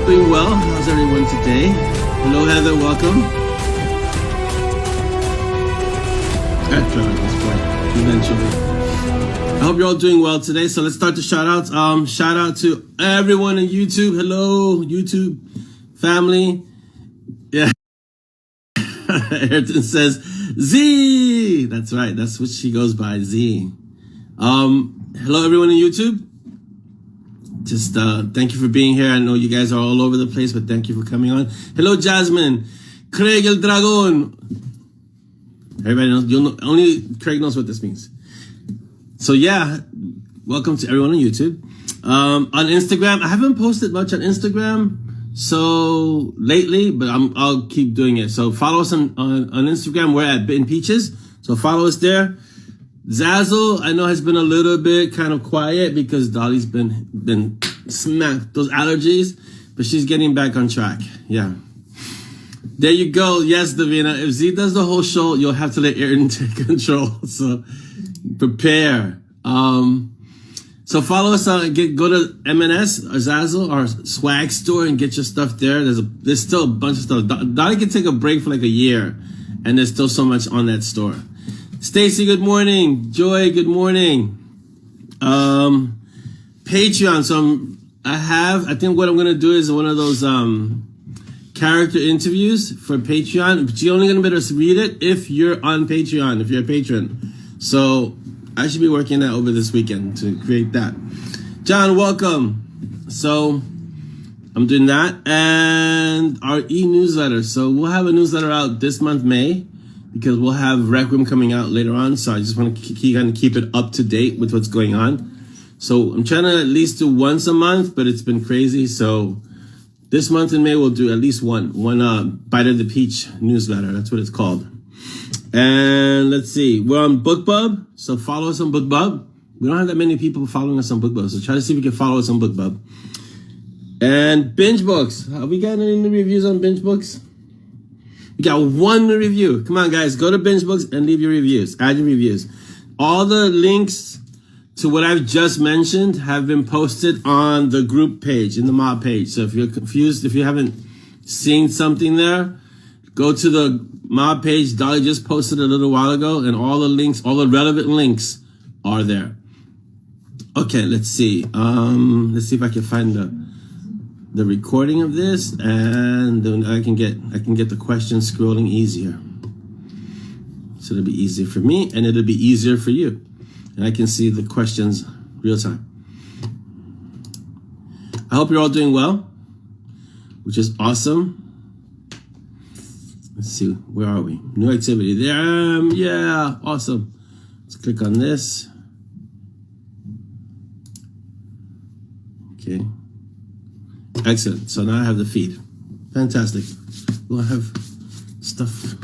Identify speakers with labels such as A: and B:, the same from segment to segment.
A: Doing well. How's everyone today? Hello, Heather. Welcome. At this point, eventually. I hope you're all doing well today. So let's start the shout outs. Shout out to everyone on YouTube. Hello, YouTube family. Yeah. Ayrton says Z. That's right. That's what she goes by, Z. Hello, everyone on YouTube. Just thank you for being here. I know you guys are all over the place, but thank you for coming on. Hello, Jasmine. Craig El Dragon. Everybody knows. Only Craig knows what this means. So yeah, welcome to everyone on YouTube. On Instagram, I haven't posted much on Instagram so lately, but I'll keep doing it. So follow us on Instagram. We're at Bitten Peaches. So follow us there. ZAZZLE, I know, has been a little bit kind of quiet because Dolly's been smacked those allergies, but she's getting back on track. Yeah. There you go. Yes, Davina. If Z does the whole show, you'll have to let Ayrton take control. So prepare. So follow us on, go to M&S or ZAZZLE or swag store and get your stuff there. There's still a bunch of stuff. Dolly can take a break for like a year and there's still so much on that store. Stacy, good morning. Joy, good morning. Patreon. So I think what I'm going to do is one of those character interviews for Patreon. But you're only going to be able to read it if you're on Patreon, if you're a patron. So I should be working that over this weekend to create that. John, welcome. So I'm doing that. And our e-newsletter. So we'll have a newsletter out this month, May, because we'll have Requiem coming out later on. So I just want to keep it up to date with what's going on. So I'm trying to at least do once a month, but it's been crazy. So this month in May, we'll do at least one Bite of the Peach newsletter. That's what it's called. And let's see, we're on BookBub. So follow us on BookBub. We don't have that many people following us on BookBub. So try to see if we can follow us on BookBub. And Binge Books. Have we gotten any reviews on Binge Books? We got one review. Come on, guys. Go to Binge Books and leave your reviews. Add your reviews. All the links to what I've just mentioned have been posted on the group page, in the mob page. So if you're confused, if you haven't seen something there, go to the mob page. Dolly just posted a little while ago, and all the links, all the relevant links are there. Okay, let's see. Let's see if I can find the recording of this, and then I can get the questions scrolling easier. So it'll be easier for me, and it'll be easier for you. And I can see the questions real time. I hope you're all doing well, which is awesome. Let's see, where are we? New activity there. Yeah, awesome. Let's click on this. Okay. Excellent. So now I have the feed. Fantastic. We'll have stuff,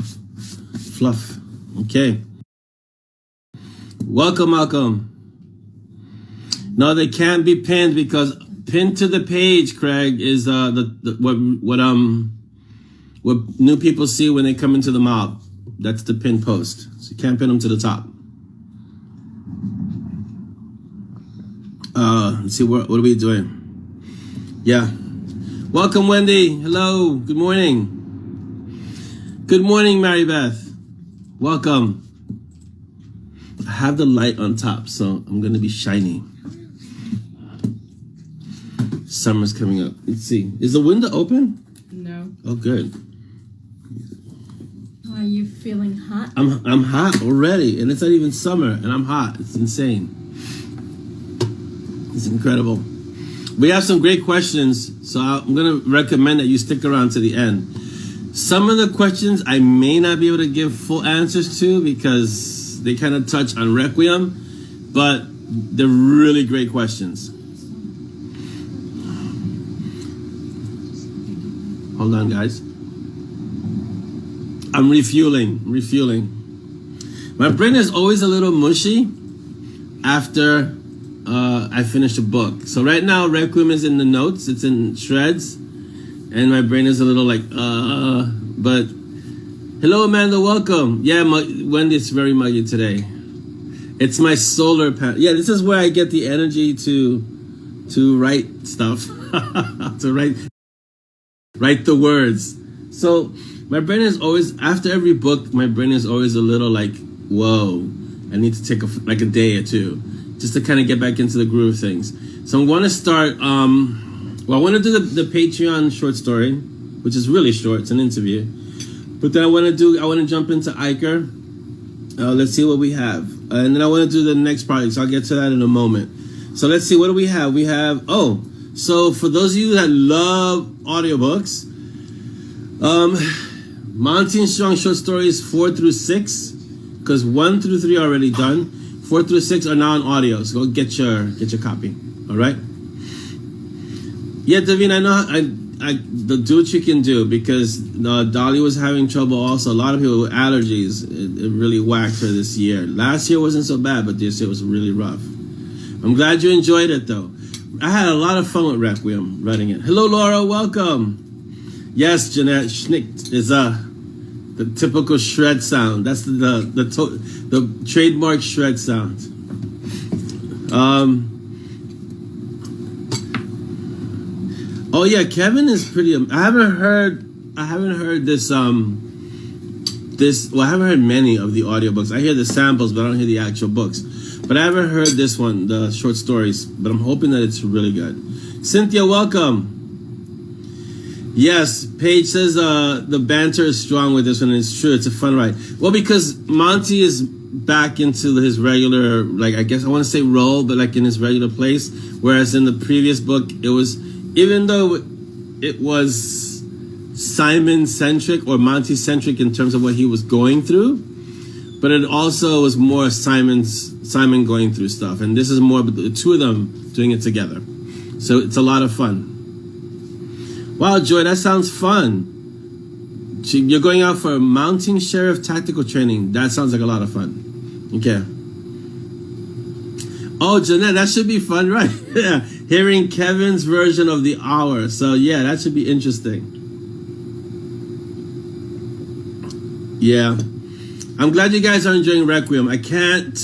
A: fluff. Okay. Welcome, Malcolm. No, they can't be pinned because pinned to the page, Craig, is what new people see when they come into the mob. That's the pinned post. So you can't pin them to the top. Let's see, what are we doing? Yeah. Welcome, Wendy. Hello. Good morning. Good morning, Mary Beth. Welcome. I have the light on top, so I'm going to be shiny. Summer's coming up. Let's see. Is the window open?
B: No.
A: Oh, good.
B: Are you feeling hot?
A: I'm hot already, and it's not even summer, and I'm hot. It's insane. It's incredible. We have some great questions, so I'm going to recommend that you stick around to the end. Some of the questions I may not be able to give full answers to because they kind of touch on Requiem, but they're really great questions. Hold on, guys. I'm refueling. My brain is always a little mushy after I finish a book. So right now, Requiem is in the notes. It's in shreds. And my brain is a little like, but hello, Amanda, welcome. Yeah, Wendy, it's very muggy today. It's my solar panel. Yeah, this is where I get the energy to write stuff, to write write the words. So my brain is always, after every book, my brain is always a little like, whoa, I need to take a day or two just to kind of get back into the groove of things. So I'm going to start, well, I want to do the Patreon short story, which is really short. It's an interview. But then I want to jump into Iker. Let's see what we have. And then I want to do the next project. So I'll get to that in a moment. So let's see, what do we have? We have, so for those of you that love audiobooks, Monty Strong short stories 4 through 6, because 1 through 3 are already done. 4 through 6 are now on audio. So go get your copy. All right. Yeah, Davina, I know do what you can do, because Dolly was having trouble also. A lot of people with allergies, it really whacked her this year. Last year wasn't so bad, but this year was really rough. I'm glad you enjoyed it though. I had a lot of fun with Requiem writing it. Hello, Laura, welcome. Yes, Jeanette, schnick is the typical shred sound. That's the trademark shred sound. Oh yeah, Kevin is pretty. I haven't heard this. Well, I haven't heard many of the audiobooks. I hear the samples, but I don't hear the actual books. But I haven't heard this one, the short stories. But I'm hoping that it's really good. Cynthia, welcome. Yes, Paige says the banter is strong with this one, and it's true. It's a fun ride. Well, because Monty is back into his regular, like, I guess I want to say role, but like in his regular place. Whereas in the previous book, it was, even though it was Simon-centric or Monty-centric in terms of what he was going through, but it also was more Simon going through stuff. And this is more the two of them doing it together. So it's a lot of fun. Wow, Joy, that sounds fun. You're going out for a mounting sheriff tactical training. That sounds like a lot of fun. Okay. Oh, Jeanette, that should be fun, right? Yeah. Hearing Kevin's version of the hour. So yeah, that should be interesting. Yeah. I'm glad you guys are enjoying Requiem. I can't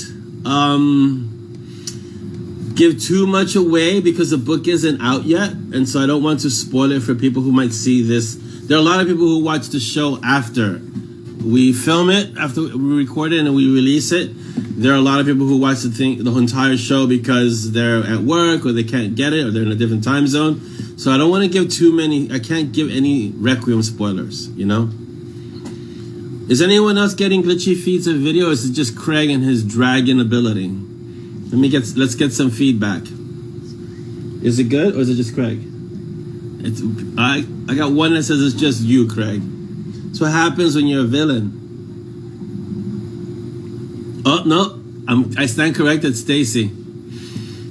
A: give too much away because the book isn't out yet, and so I don't want to spoil it for people who might see this. There are a lot of people who watch the show after we film it, after we record it and we release it. There are a lot of people who watch the entire show because they're at work or they can't get it or they're in a different time zone. So I don't want to give too many. I can't give any Requiem spoilers, you know? Is anyone else getting glitchy feeds of video, or is it just Craig and his dragon ability? Let's get some feedback. Is it good or is it just Craig? I got one that says it's just you, Craig. That's what happens when you're a villain. Oh no, I stand corrected, Stacy.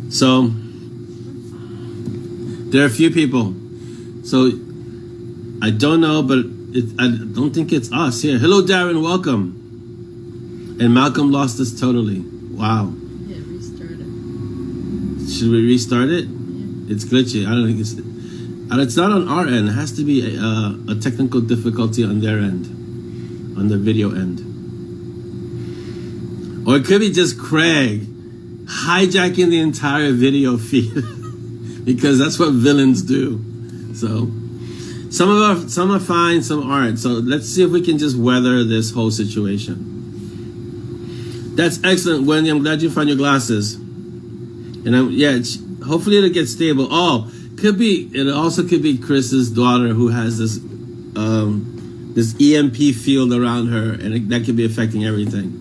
A: So there are a few people. So I don't know, but I don't think it's us here. Hello, Darren, welcome. And Malcolm lost us totally. Wow. Should we restart it? Yeah. It's glitchy. I don't think it's not on our end. It has to be a technical difficulty on their end, on the video end. Or it could be just Craig hijacking the entire video feed because that's what villains do. So some are fine, some aren't. So let's see if we can just weather this whole situation. That's excellent, Wendy. I'm glad you found your glasses. And hopefully it'll get stable. Oh, it also could be Chris's daughter who has this EMP field around her, and that could be affecting everything.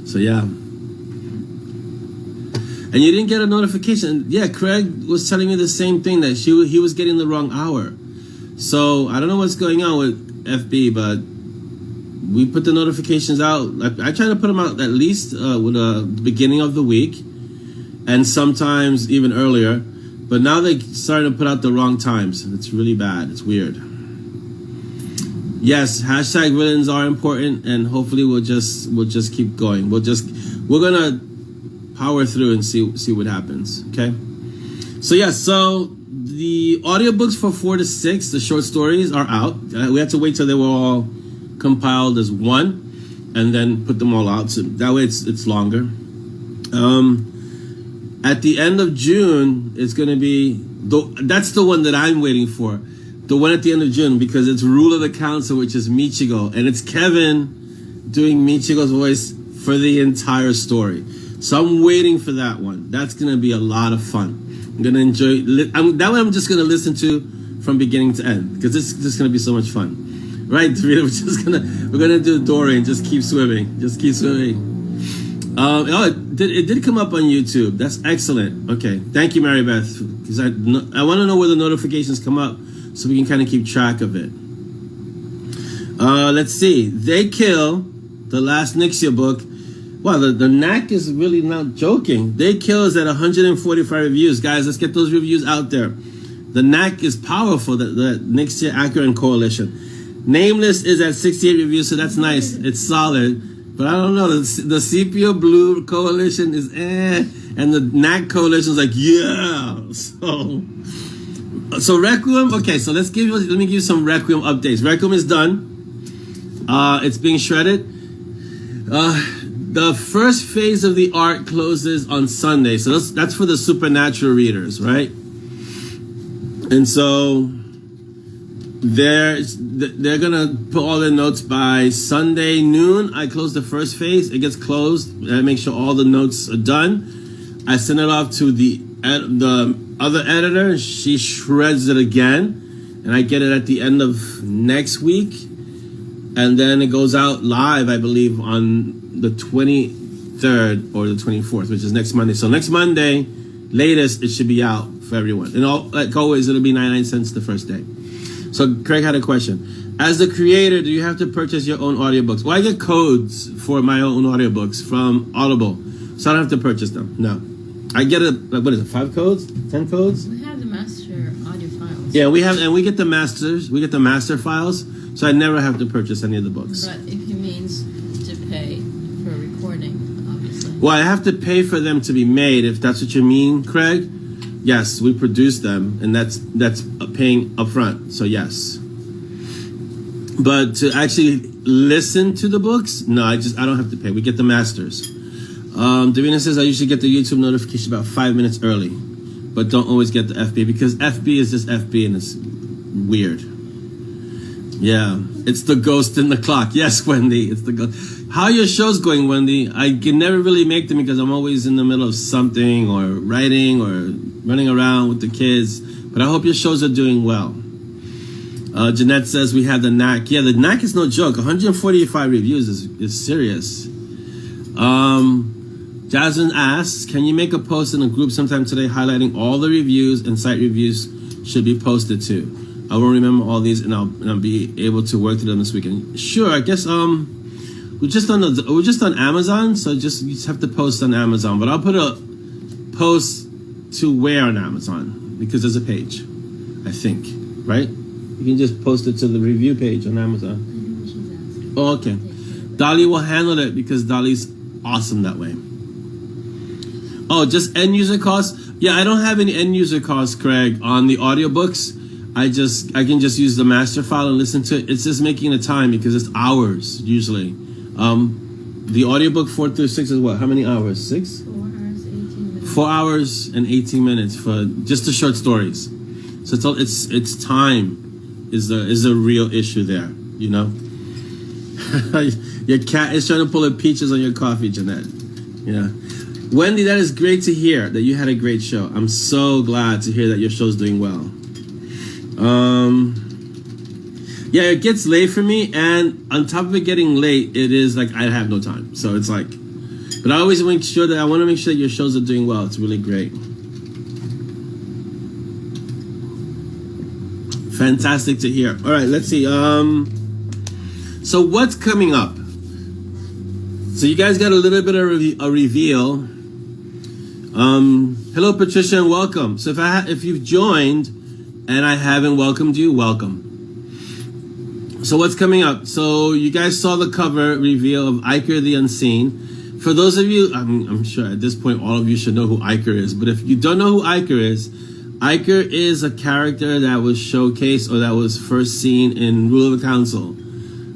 A: So yeah. And you didn't get a notification. Yeah, Craig was telling me the same thing, that he was getting the wrong hour. So I don't know what's going on with FB, but we put the notifications out. I try to put them out at least with the beginning of the week, and sometimes even earlier. But now they started to put out the wrong times. It's really bad. It's weird. Yes, hashtag villains are important, and hopefully we'll just keep going. We're gonna power through and see what happens. Okay. So yeah, so the audiobooks for 4 to 6, the short stories, are out. We had to wait till they were all compiled as one, and then put them all out. So that way it's longer. At the end of June, it's going to be, that's the one that I'm waiting for. the one at the end of June, because it's Rule of the Council, which is Michigo, and it's Kevin doing Michigo's voice for the entire story. So I'm waiting for that one. That's gonna be a lot of fun. I'm gonna enjoy. That one I'm just gonna listen to from beginning to end, because this is gonna be so much fun, right? We're gonna do Dory and just keep swimming, it did come up on YouTube. That's excellent. Okay, thank you, Mary Beth, because I want to know where the notifications come up so we can kind of keep track of it. Let's see. They Kill, the last Nixia book. Wow, the knack is really not joking. They Kill is at 145 reviews. Guys, let's get those reviews out there. The knack is powerful, the Nixia, Accurate, and Coalition. Nameless is at 68 reviews, so that's nice. It's solid. But I don't know, the Sepia Blue Coalition is and the knack Coalition is like, yeah. So Requiem, okay, so let me give you some Requiem updates. Requiem is done. It's being shredded. The first phase of the art closes on Sunday, so that's for the supernatural readers, right? And so they're gonna put all their notes by Sunday noon. I close the first phase. It gets closed. I make sure all the notes are done. I send it off to the other editor. She shreds it again, and I get it at the end of next week. And then it goes out live, I believe, on the 23rd or the 24th, which is next Monday. So next Monday, latest, it should be out for everyone. And like always, it'll be 99 cents the first day. So Craig had a question. As a creator, do you have to purchase your own audiobooks? Well, I get codes for my own audiobooks from Audible, so I don't have to purchase them. No. I get what is it, 5 codes? 10 codes?
B: We have the master audio files.
A: Yeah, we get the masters. We get the master files, so I never have to purchase any of the books.
B: But if it means to pay for a recording, obviously.
A: Well, I have to pay for them to be made, if that's what you mean, Craig. Yes, we produce them, and that's paying upfront. So yes, but to actually listen to the books, no, I don't have to pay. We get the masters. Davina says I usually get the YouTube notification about 5 minutes early, but don't always get the FB because FB is just FB and it's weird. Yeah, it's the ghost in the clock. Yes, Wendy, it's the ghost. How are your shows going, Wendy? I can never really make them because I'm always in the middle of something or writing or running around with the kids. But I hope your shows are doing well. Jeanette says we have the knack. Yeah, the knack is no joke. 145 reviews is serious. Jasmine asks, can you make a post in a group sometime today highlighting all the reviews and site reviews should be posted to? I will remember all these and I'll be able to work through them this weekend. Sure, I guess we're just on Amazon, so you just have to post on Amazon. But I'll put a post to where on Amazon because there's a page, I think, right? You can just post it to the review page on Amazon. Oh, okay. Dolly will handle it because Dolly's awesome that way. Oh, just end user costs? Yeah, I don't have any end user costs, Craig, on the audiobooks. I can just use the master file and listen to it. It's just making the time because it's hours usually. The audiobook 4 through 6 is what? How many hours? 6?
B: 4 hours, 18 minutes.
A: 4 hours and 18 minutes for just the short stories. So it's time is the real issue there, you know? Your cat is trying to pull the peaches on your coffee, Jeanette. Yeah. Wendy, that is great to hear that you had a great show. I'm so glad to hear that your show's doing well. Yeah, it gets late for me, and on top of it getting late, it is like I have no time. So it's like, but I always make sure that I want to make sure that your shows are doing well. It's really great. Fantastic to hear. All right, let's see. So what's coming up? So you guys got a little bit of a reveal. Hello, Patricia, and welcome. So if you've joined and I haven't welcomed you, welcome. So what's coming up? So you guys saw the cover reveal of Iker the Unseen. For those of you, I'm sure at this point all of you should know who Iker is. But if you don't know who Iker is a character that was showcased or that was first seen in Rule of the Council.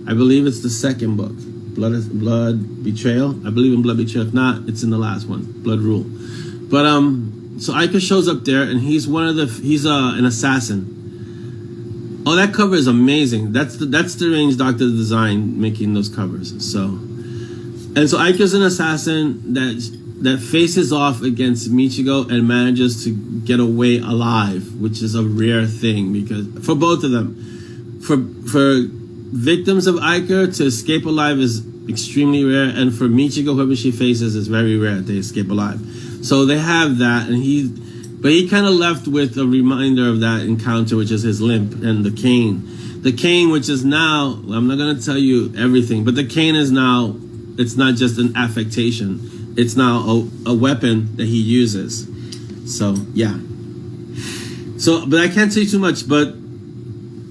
A: I believe it's the second book, Blood Betrayal. I believe in Blood Betrayal. If not, it's in the last one, Blood Rule. But so Iker shows up there, and he's an assassin. Oh, that cover is amazing. That's the range doctor design making those covers. So Aiko's an assassin that faces off against Michigo and manages to get away alive, which is a rare thing because for both of them, for victims of Aiko to escape alive is extremely rare, and for Michigo, whoever she faces, is very rare they escape alive. So they have that, and he kind of left with a reminder of that encounter, which is his limp and the cane. The cane, which is now, I'm not going to tell you everything, but the cane is now, it's not just an affectation. It's now a weapon that he uses. So, yeah. So, but I can't say too much, but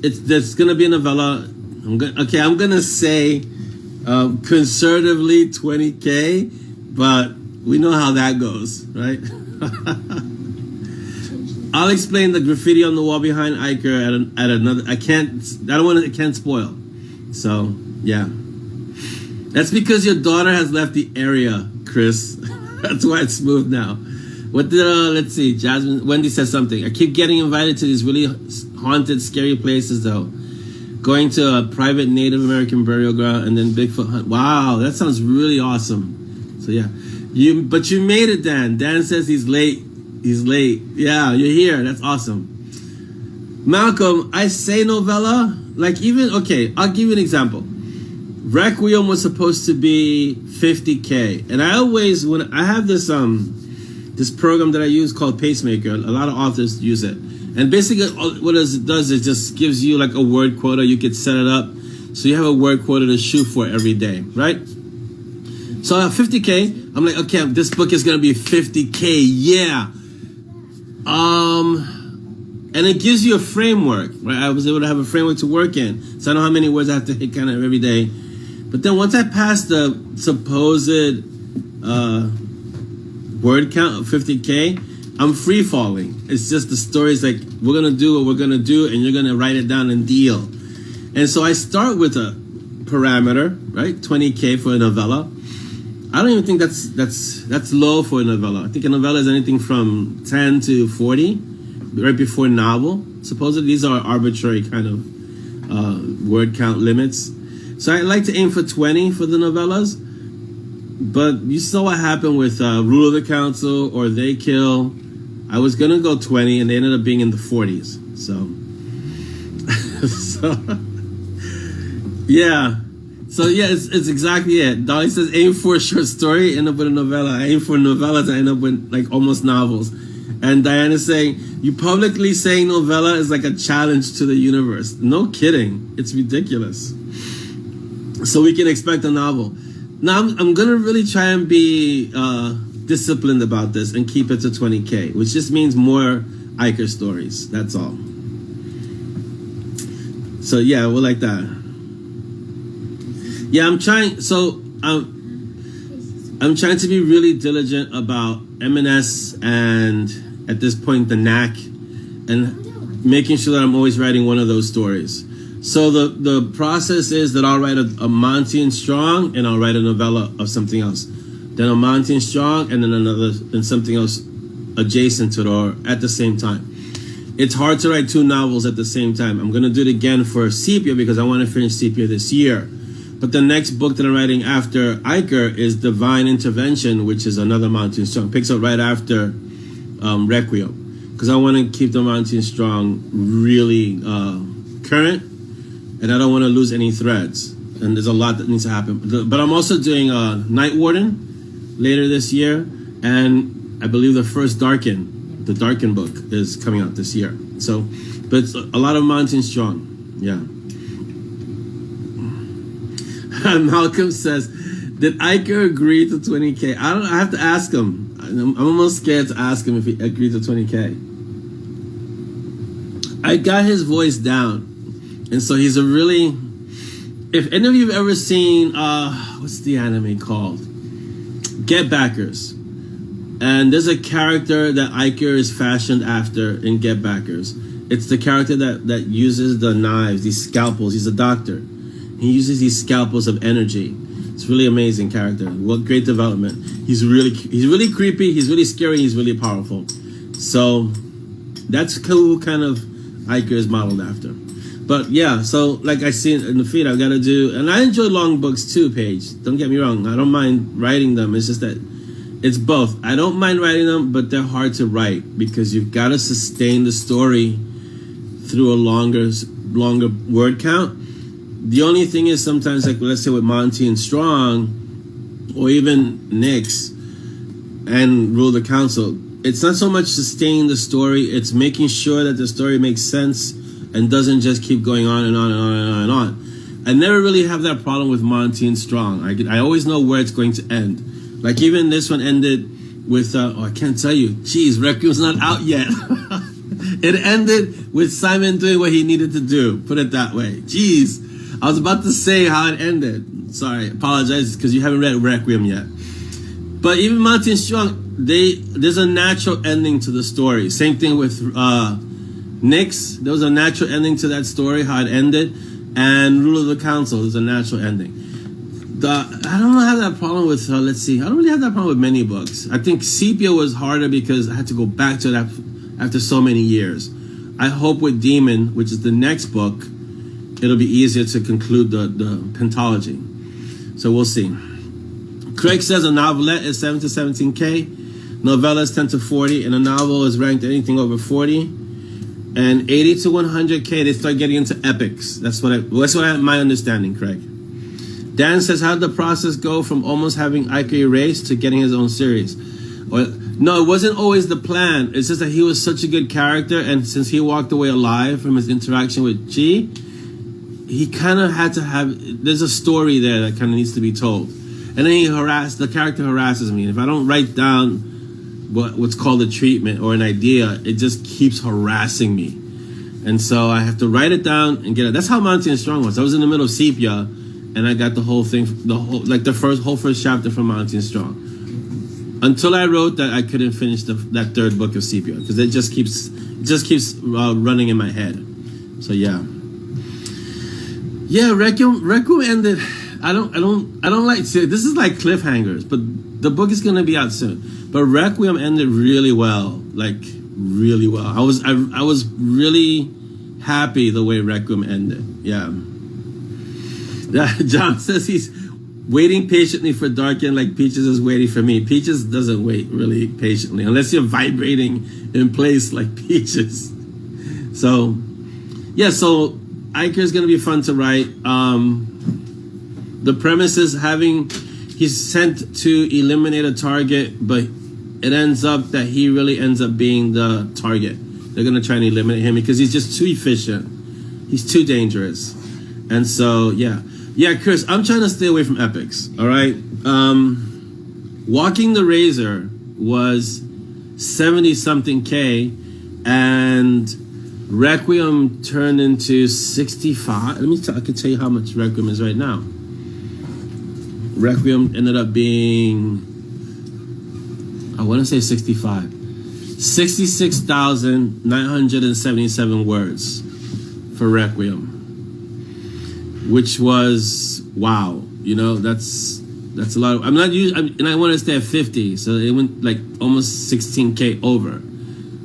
A: there's going to be a novella. I'm going to say conservatively 20K, but we know how that goes, right? I'll explain the graffiti on the wall behind Iker at another. I can't spoil. So, yeah. That's because your daughter has left the area, Chris. That's why it's smooth now. What did, let's see, Wendy says something. I keep getting invited to these really haunted, scary places, though. Going to a private Native American burial ground and then Bigfoot hunt. Wow, that sounds really awesome. So, yeah. But you made it, Dan. Dan says he's late. He's late. Yeah, you're here. That's awesome. Malcolm, I say novella. Like okay, I'll give you an example. Requiem was supposed to be 50K. And I always, when I have this program that I use called Pacemaker, a lot of authors use it. And basically what it does is just gives you like a word quota. You could set it up so you have a word quota to shoot for every day, right? So at 50K, I'm like, okay, this book is going to be 50K. Yeah. And it gives you a framework, right? I was able to have a framework to work in. So I know how many words I have to hit kind of every day. But then once I passed the supposed word count of 50K, I'm free falling. It's just the story's like, we're going to do what we're going to do, and you're going to write it down and deal. And so I start with a parameter, right? 20K for a novella. I don't even think that's low for a novella. I think a novella is anything from 10 to 40, right before novel. Supposedly these are arbitrary kind of word count limits. So I like to aim for 20 for the novellas. But you saw what happened with Rule of the Council or They Kill. I was going to go 20 and they ended up being in the 40s. So yeah. So yeah, it's exactly it. Dolly says, aim for a short story, end up with a novella. I aim for novellas, I end up with like almost novels. And Diana's saying, you publicly saying novella is like a challenge to the universe. No kidding. It's ridiculous. So we can expect a novel. Now I'm going to really try and be disciplined about this and keep it to 20K, which just means more Iker stories. That's all. So yeah, we'll like that. Yeah, I'm trying. So I'm trying to be really diligent about M&S and at this point the knack, and making sure that I'm always writing one of those stories. So the process is that I'll write a Monty and Strong, and I'll write a novella of something else. Then a Monty and Strong, and then something else adjacent to it or at the same time. It's hard to write two novels at the same time. I'm going to do it again for Sepia because I want to finish Sepia this year. But the next book that I'm writing after Iker is Divine Intervention, which is another Monty and Strong. Picks up right after Requiem. Because I want to keep the Monty and Strong really current. And I don't want to lose any threads. And there's a lot that needs to happen. But I'm also doing Night Warden later this year. And I believe the first the Darken book is coming out this year. So, but it's a lot of Monty and Strong. Yeah. Malcolm says, did Iker agree to 20K? I have to ask him. I'm almost scared to ask him if he agreed to 20K. I got his voice down. And so he's a really, if any of you have ever seen, what's the anime called? Get Backers. And there's a character that Iker is fashioned after in Get Backers. It's the character that uses the knives, these scalpels. He's a doctor. He uses these scalpels of energy. It's a really amazing character. What great development. He's really creepy. He's really scary. He's really powerful. So that's who kind of Iker is modeled after. But yeah, so like I see in the feed, I've got to do, and I enjoy long books too, Paige. Don't get me wrong. I don't mind writing them. It's just that it's both. I don't mind writing them, but they're hard to write because you've got to sustain the story through a longer word count. The only thing is sometimes, like let's say with Monty and Strong, or even Nyx and Rule the Council, it's not so much sustaining the story, it's making sure that the story makes sense and doesn't just keep going on and on and on and on and on. I never really have that problem with Monty and Strong. I always know where it's going to end. Like even this one ended with, I can't tell you, geez, Requiem's not out yet. It ended with Simon doing what he needed to do, put it that way. Jeez, I was about to say how it ended. Sorry, apologize because you haven't read Requiem yet. But even Monty and Strong, there's a natural ending to the story. Same thing with Nyx. There was a natural ending to that story, how it ended. And Rule of the Council, there's a natural ending. I don't have that problem with, let's see, I don't really have that problem with many books. I think Sepia was harder because I had to go back to that after so many years. I hope with Demon, which is the next book, it'll be easier to conclude the pentology. So we'll see. Craig says a novelette is 7 to 17K, novella is 10 to 40, and a novel is ranked anything over 40. And 80 to 100K, they start getting into epics. That's my understanding, Craig. Dan says, how did the process go from almost having Iker erased to getting his own series? No, it wasn't always the plan. It's just that he was such a good character, and since he walked away alive from his interaction with Chi, he kind of had to have, there's a story there that kind of needs to be told. And then the character harasses me. And if I don't write down what's called a treatment or an idea, it just keeps harassing me. And so I have to write it down and get it. That's how Monty and Strong was. I was in the middle of Sepia, and I got the whole thing, whole first chapter from Monty and Strong. Until I wrote that, I couldn't finish that third book of Sepia because it just keeps running in my head. So yeah. Yeah, Requiem ended. I don't like. See, this is like cliffhangers, but the book is gonna be out soon. But Requiem ended really well, like really well. I was really happy the way Requiem ended. Yeah. John says he's waiting patiently for Darken like Peaches is waiting for me. Peaches doesn't wait really patiently unless you're vibrating in place like Peaches. So yeah, so Iker is going to be fun to write. The premise is he's sent to eliminate a target, but it ends up that he really ends up being the target. They're going to try and eliminate him because he's just too efficient. He's too dangerous. And so, yeah. Yeah, Chris, I'm trying to stay away from epics, all right? Walking the Razor was 70-something K, and Requiem turned into 65. I can tell you how much Requiem is right now. Requiem ended up being, I want to say 65. 66,977 words for Requiem. Which was, wow, that's a lot. And I want to stay at 50, so it went like almost 16K over.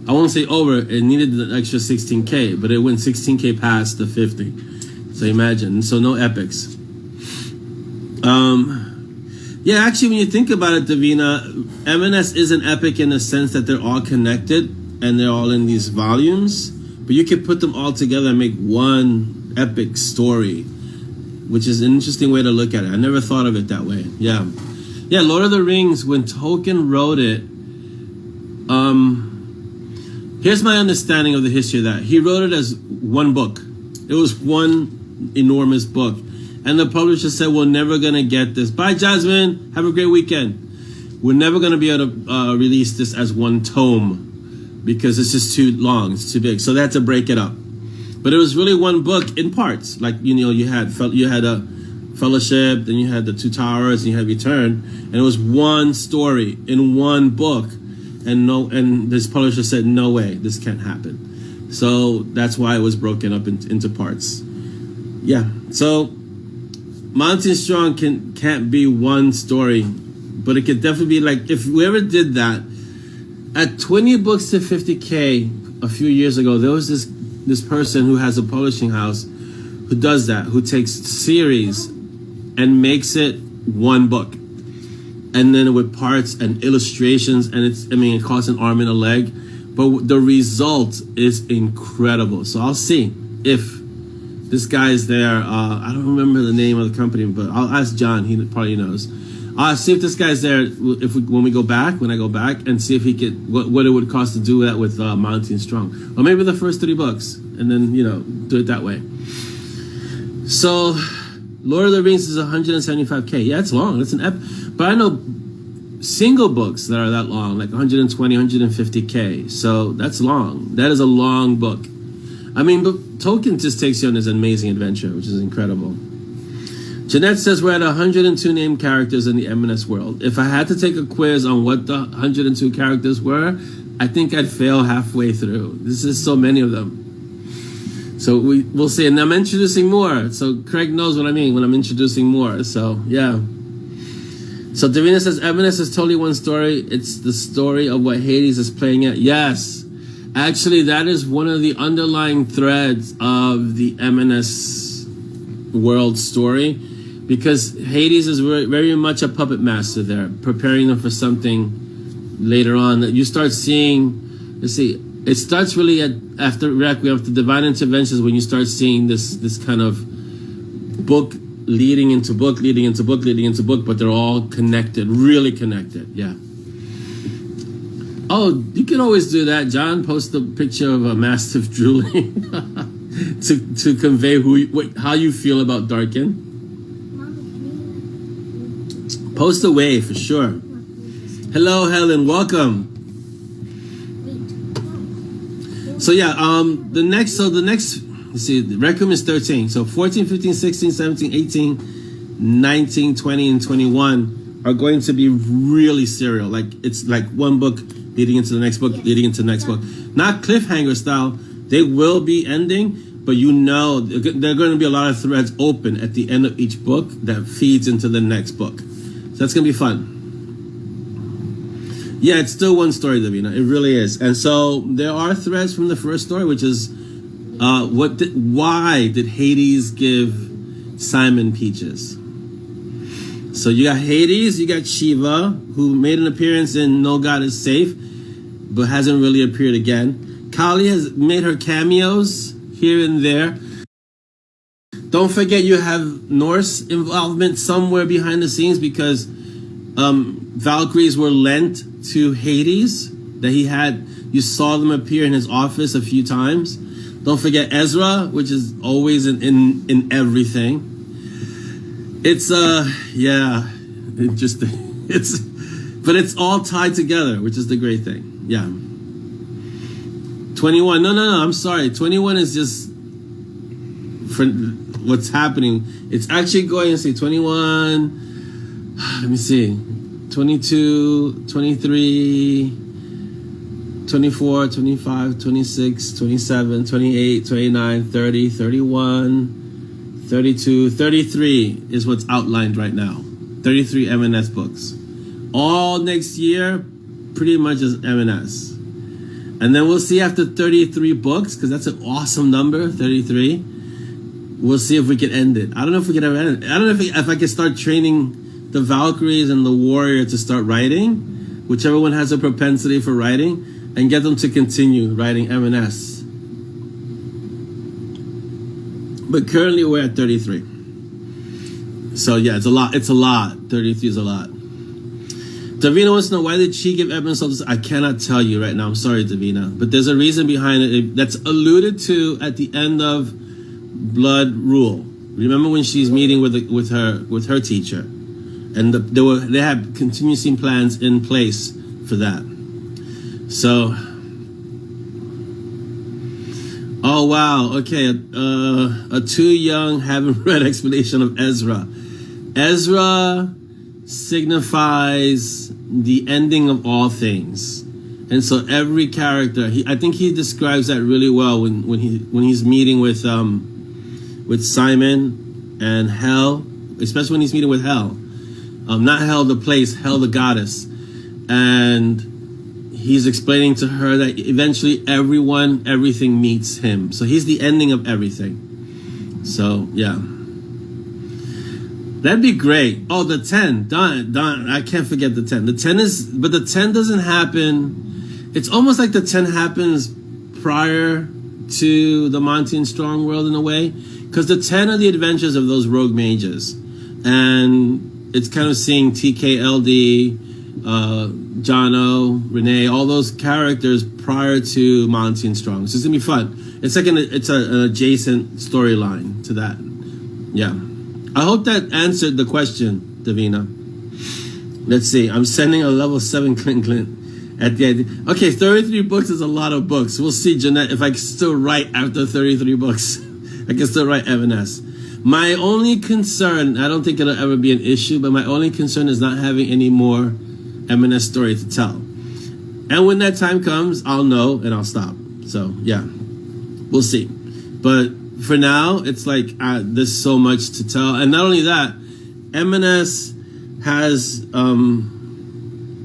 A: I won't say over, it needed the extra 16K, but it went 16K past the 50. So imagine, so no epics. Yeah, actually, when you think about it, Davina, M&S is an epic in the sense that they're all connected and they're all in these volumes, but you can put them all together and make one epic story, which is an interesting way to look at it. I never thought of it that way. Yeah. Yeah, Lord of the Rings, when Tolkien wrote it, here's my understanding of the history of that. He wrote it as one book. It was one enormous book. And the publisher said, we're never going to get this. Bye, Jasmine. Have a great weekend. We're never going to be able to release this as one tome because it's just too long. It's too big. So they had to break it up. But it was really one book in parts. Like, you had a Fellowship, then you had the Two Towers, and you had Return. And it was one story in one book. And this publisher said, no way, this can't happen. So that's why it was broken up into parts. Yeah. So Monty Strong can't be one story, but it could definitely be like, if whoever did that, at 20 books to 50K a few years ago, there was this person who has a publishing house who does that, who takes series and makes it one book. And then with parts and illustrations, and it costs an arm and a leg, but the result is incredible. So I'll see if this guy is there. I don't remember the name of the company, but I'll ask John. He probably knows. I'll see if this guy's there when I go back, and see if he could what it would cost to do that with Monty Strong, or maybe the first 3 books, and then do it that way. So, Lord of the Rings is 175K. Yeah, it's long. It's an but I know single books that are that long, like 120, 150K. So that's long. That is a long book. I mean, but Tolkien just takes you on this amazing adventure, which is incredible. Jeanette says we're at 102 named characters in the M&S world. If I had to take a quiz on what the 102 characters were, I think I'd fail halfway through. This is so many of them. So we'll see. And I'm introducing more. So Craig knows what I mean when I'm introducing more. So, yeah. So Davina says, M&S is totally one story. It's the story of what Hades is playing at. Yes. Actually, that is one of the underlying threads of the M&S world story, because Hades is very much a puppet master there, preparing them for something later on that you start seeing. Let's see, it starts really after Requiem, after Divine Interventions, when you start seeing this kind of book leading into book, leading into book, leading into book, but they're all connected, really connected. Yeah. Oh, you can always do that, John. Post a picture of a mastiff drooling to convey how you feel about Darkin. Post away for sure. Hello, Helen. Welcome. So yeah, the next. Let's see. The Requiem is 13. So 14, 15, 16, 17, 18, 19, 20, and 21 are going to be really serial. Like it's like one book leading into the next book, leading into the next book. Not cliffhanger style. They will be ending, but there are going to be a lot of threads open at the end of each book that feeds into the next book. So that's going to be fun. Yeah, it's still one story, Davina. It really is. And so there are threads from the first story, which is why did Hades give Simon peaches? So you got Hades, you got Shiva, who made an appearance in No God is Safe, but hasn't really appeared again. Kali has made her cameos here and there. Don't forget you have Norse involvement somewhere behind the scenes, because Valkyries were lent to Hades, that he had. You saw them appear in his office a few times. Don't forget Ezra, which is always in everything. It's but it's all tied together, which is the great thing. Yeah. 21. No, I'm sorry. 21 is just for what's happening. It's actually going to say 21. Let me see. 22, 23, 24, 25, 26, 27, 28, 29, 30, 31, 32, 33 is what's outlined right now. 33 M&S books. All next year, pretty much is M&S. And then we'll see after 33 books, because that's an awesome number, 33. We'll see if we can end it. I don't know if we can ever end it. I don't know if I can start training the Valkyries and the Warrior to start writing, whichever one has a propensity for writing, and get them to continue writing M&S. But currently we're at 33. So yeah, it's a lot. 33 is a lot. Davina wants to know, why did she give Edmund Souls? I cannot tell you right now. I'm sorry, Davina. But there's a reason behind it that's alluded to at the end of Blood Rule. Remember when she's meeting with her teacher, and they had contingency plans in place for that. So, oh wow, okay, a too young, haven't read explanation of Ezra. Ezra signifies the ending of all things, and so every character, I think he describes that really well when he's meeting with Simon and Hel, especially when he's meeting with Hel, not Hel the place, Hel the goddess, and he's explaining to her that eventually everything meets him. So he's the ending of everything. So yeah, that'd be great. Oh, the 10, done. I can't forget the 10. The 10 but the 10 doesn't happen. It's almost like the 10 happens prior to the Monty Strong world in a way, because the 10 are the adventures of those rogue mages, and it's kind of seeing TKLD, Jono, Renee, all those characters prior to Monty Strong. So it's gonna be fun. It's like an adjacent storyline to that. Yeah. I hope that answered the question, Davina. Let's see. I'm sending a level 7 Clint at the end. Okay, 33 books is a lot of books. We'll see, Jeanette, if I can still write after 33 books. I can still write M&S. My only concern, I don't think it'll ever be an issue, but my only concern is not having any more M&S story to tell. And when that time comes, I'll know and I'll stop. So, yeah. We'll see. But for now, it's like there's so much to tell. And not only that, M&S has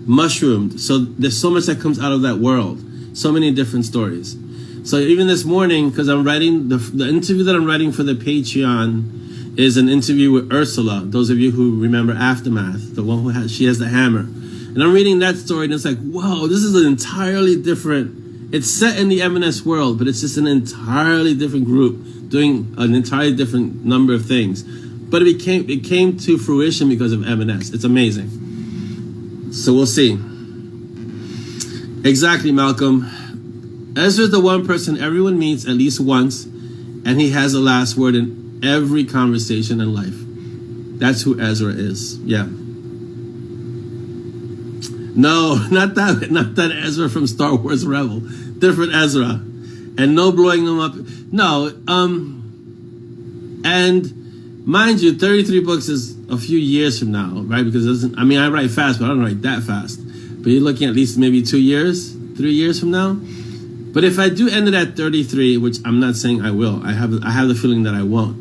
A: mushroomed. So there's so much that comes out of that world. So many different stories. So even this morning, because I'm writing, the interview that I'm writing for the Patreon is an interview with Ursula. Those of you who remember Aftermath, the one who she has the hammer. And I'm reading that story and it's like, whoa, this is an entirely different, it's set in the M&S world, but it's just an entirely different group doing an entirely different number of things. But it came to fruition because of M&S. It's amazing. So we'll see. Exactly, Malcolm. Ezra's the one person everyone meets at least once, and he has the last word in every conversation in life. That's who Ezra is. Yeah. No, not that Ezra from Star Wars Rebel. Different Ezra. And no blowing them up. No, and mind you, 33 books is a few years from now, right? Because it doesn't, I mean, I write fast, but I don't write that fast. But you're looking at least maybe 2 years, 3 years from now. But if I do end it at 33, which I'm not saying I will, I have the feeling that I won't,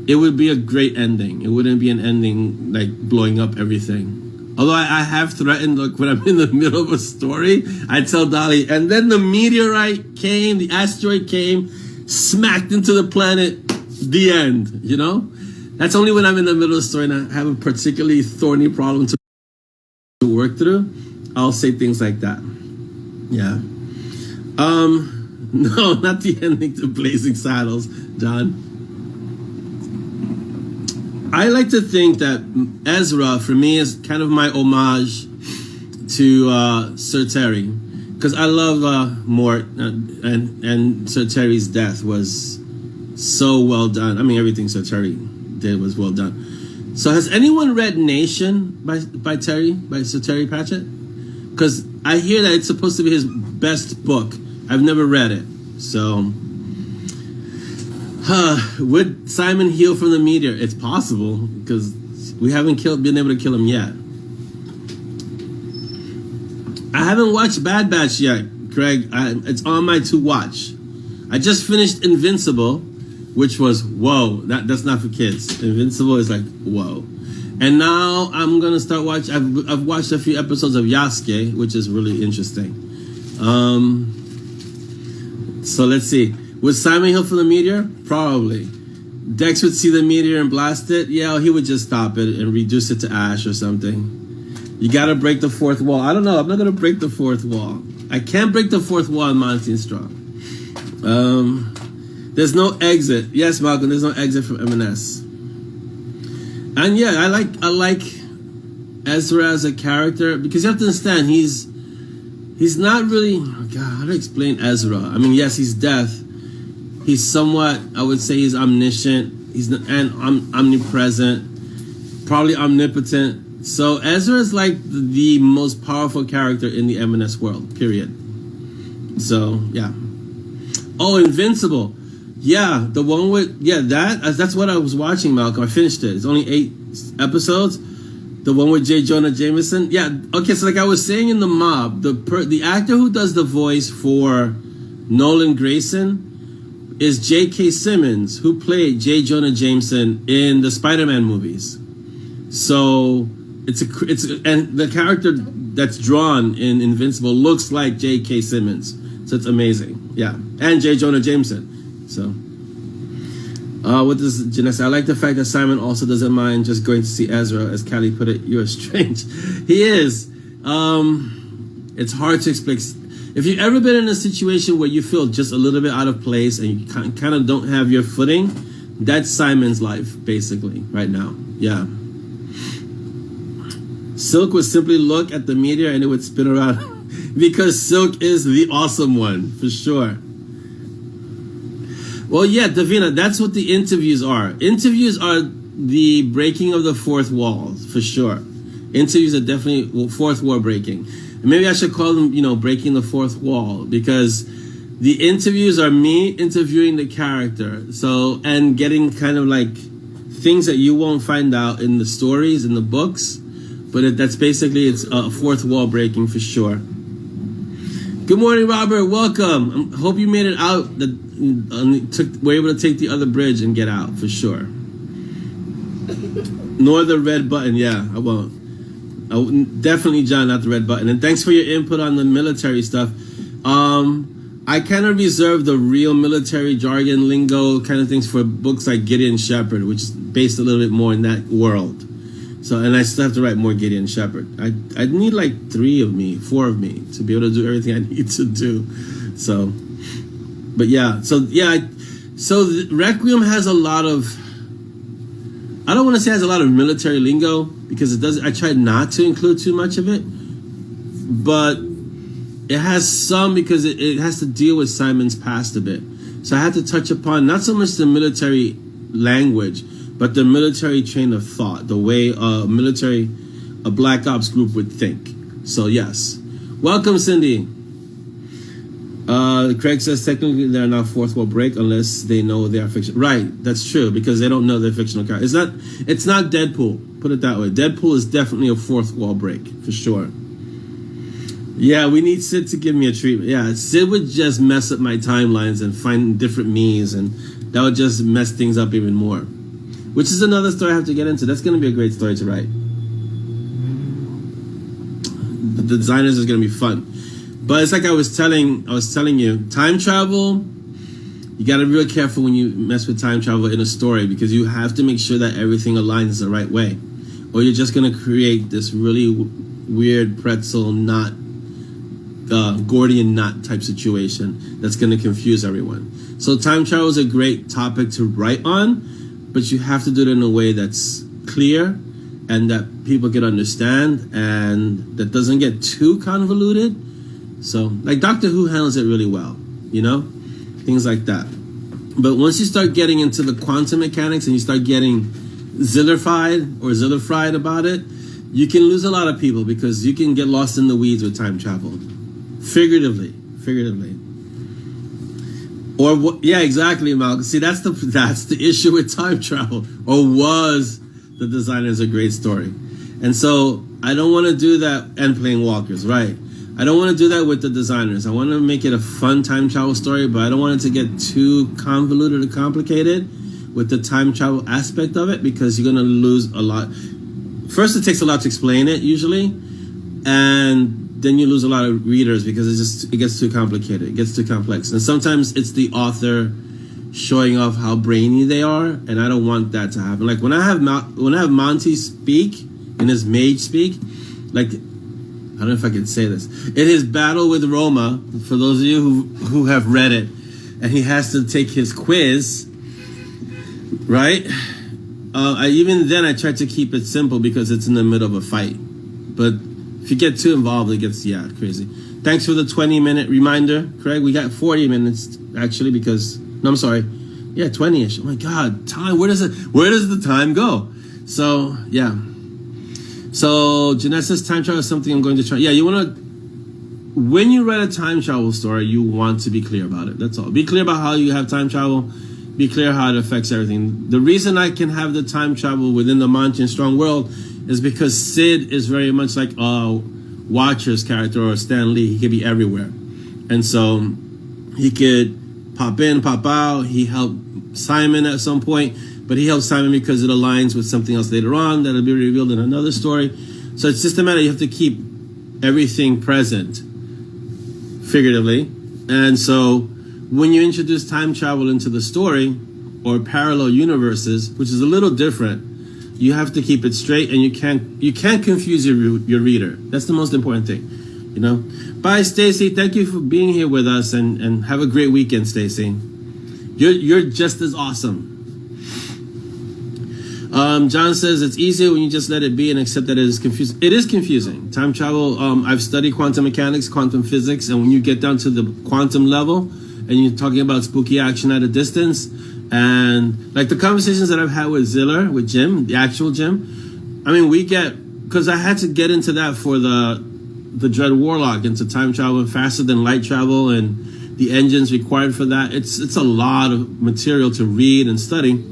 A: it would be a great ending. It wouldn't be an ending like blowing up everything. Although I have threatened, look, when I'm in the middle of a story, I tell Dolly, and then the meteorite came, the asteroid came, smacked into the planet, the end, you know? That's only when I'm in the middle of the story and I have a particularly thorny problem to work through. I'll say things like that. Yeah. No, not the ending to Blazing Saddles, John. I like to think that Ezra, for me, is kind of my homage to Sir Terry, because I love Mort, and Sir Terry's death was so well done. I mean, everything Sir Terry did was well done. So, has anyone read Nation by Sir Terry Pratchett? Because I hear that it's supposed to be his best book. I've never read it, so. Would Simon heal from the meteor? It's possible, because we haven't been able to kill him yet. I haven't watched Bad Batch yet, Craig. It's on my to watch. I just finished Invincible, which was whoa. That's not for kids. Invincible is like whoa. And now I'm gonna start watching. I've watched a few episodes of Yasuke, which is really interesting. So let's see. Would Simon heal from the meteor? Probably. Dex would see the meteor and blast it. Yeah, he would just stop it and reduce it to ash or something. You gotta break the fourth wall. I don't know. I'm not gonna break the fourth wall. I can't break the fourth wall in Monty Strong. There's no exit. Yes, Malcolm, there's no exit from M&S. And yeah, I like Ezra as a character, because you have to understand, he's not really, oh God, how to explain Ezra? I mean, yes, he's death. He's somewhat, I would say he's omniscient, omnipresent, probably omnipotent. So Ezra is like the most powerful character in the M&S world, period. So, yeah. Oh, Invincible. Yeah, the one with, yeah, that's what I was watching, Malcolm. I finished it. It's only 8 episodes. The one with J. Jonah Jameson. Yeah, okay, so like I was saying in The Mob, the actor who does the voice for Nolan Grayson is J.K. Simmons, who played J. Jonah Jameson in the Spider-Man movies. So and the character that's drawn in Invincible looks like J.K. Simmons. So it's amazing. Yeah, and J. Jonah Jameson. So What does Janessa? I like the fact that Simon also doesn't mind just going to see Ezra, as Callie put it. You're strange. He is. It's hard to explain. If you've ever been in a situation where you feel just a little bit out of place and you kind of don't have your footing, that's Simon's life, basically, right now. Yeah. Silk would simply look at the meteor and it would spin around because Silk is the awesome one, for sure. Well, yeah, Davina, that's what the interviews are. Interviews are the breaking of the fourth wall, for sure. Interviews are definitely fourth wall breaking. And maybe I should call them, breaking the fourth wall, because the interviews are me interviewing the character. So, and getting kind of like things that you won't find out in the stories, in the books. But that's basically, it's a fourth wall breaking for sure. Good morning, Robert. Welcome. I hope you made it out. Were able to take the other bridge and get out for sure. Nor the red button. Yeah, I won't. Definitely, John, not the red button. And thanks for your input on the military stuff. I kind of reserve the real military jargon, lingo kind of things for books like Gideon Shepherd, which is based a little bit more in that world. So, and I still have to write more Gideon Shepherd. I need like 4 of me to be able to do everything I need to do. So, but yeah, so Requiem has a lot of, I don't want to say it has a lot of military lingo, because it doesn't. I tried not to include too much of it, but it has some, because it has to deal with Simon's past a bit. So I had to touch upon not so much the military language, but the military train of thought, the way a Black Ops group would think. So yes, welcome, Cindy. Craig says technically they're not fourth wall break unless they know they are fiction. Right, that's true, because they don't know they're fictional characters. It's not Deadpool. Put it that way. Deadpool is definitely a fourth wall break for sure. Yeah, we need Sid to give me a treatment. Yeah, Sid would just mess up my timelines and find different me's, and that would just mess things up even more. Which is another story I have to get into. That's going to be a great story to write. The designers is going to be fun. But it's like I was telling you, time travel, you got to be real careful when you mess with time travel in a story, because you have to make sure that everything aligns the right way. Or you're just going to create this really weird pretzel knot, Gordian knot type situation that's going to confuse everyone. So time travel is a great topic to write on, but you have to do it in a way that's clear and that people can understand and that doesn't get too convoluted. So, like Doctor Who handles it really well, things like that. But once you start getting into the quantum mechanics and you start getting zillified about it, you can lose a lot of people, because you can get lost in the weeds with time travel. Figuratively. Or yeah, exactly, Malcolm. See, that's the issue with time travel, or was the Designers a great story. And so I don't want to do that, and playing walkers, right? I don't want to do that with the Designers. I want to make it a fun time travel story, but I don't want it to get too convoluted or complicated with the time travel aspect of it, because you're going to lose a lot. First, it takes a lot to explain it usually, and then you lose a lot of readers because it gets too complicated. It gets too complex. And sometimes it's the author showing off how brainy they are, and I don't want that to happen. Like when I have Monty speak in his mage speak, like, I don't know if I can say this. In his battle with Roma, for those of you who have read it, and he has to take his quiz, right? Even then I tried to keep it simple because it's in the middle of a fight. But if you get too involved, it gets, crazy. Thanks for the 20-minute reminder, Craig. We got 40 minutes, actually, because, no, I'm sorry. Yeah, 20-ish. Oh, my God. Time. Where does the time go? So, yeah. So, Jeanette says time travel is something I'm going to try. Yeah, you want to, when you write a time travel story, you want to be clear about it. That's all. Be clear about how you have time travel. Be clear how it affects everything. The reason I can have the time travel within the Monty Strong world is because Sid is very much like a Watcher's character, or Stan Lee. He could be everywhere. And so he could pop in, pop out. He helped Simon at some point, but he helped Simon because it aligns with something else later on that'll be revealed in another story. So it's just a matter, you have to keep everything present, figuratively. And so when you introduce time travel into the story, or parallel universes, which is a little different. You have to keep it straight, and you can't confuse your reader. That's the most important thing, you know. Bye, Stacy. Thank you for being here with us, and have a great weekend, Stacy. You're just as awesome. John says it's easier when you just let it be and accept that it is confusing. It is confusing. Time travel. I've studied quantum mechanics, quantum physics, and when you get down to the quantum level, and you're talking about spooky action at a distance. And like the conversations that I've had with Ziller, with Jim, the actual Jim, I mean, because I had to get into that for the Dread Warlock, into time travel and faster than light travel and the engines required for that. It's a lot of material to read and study.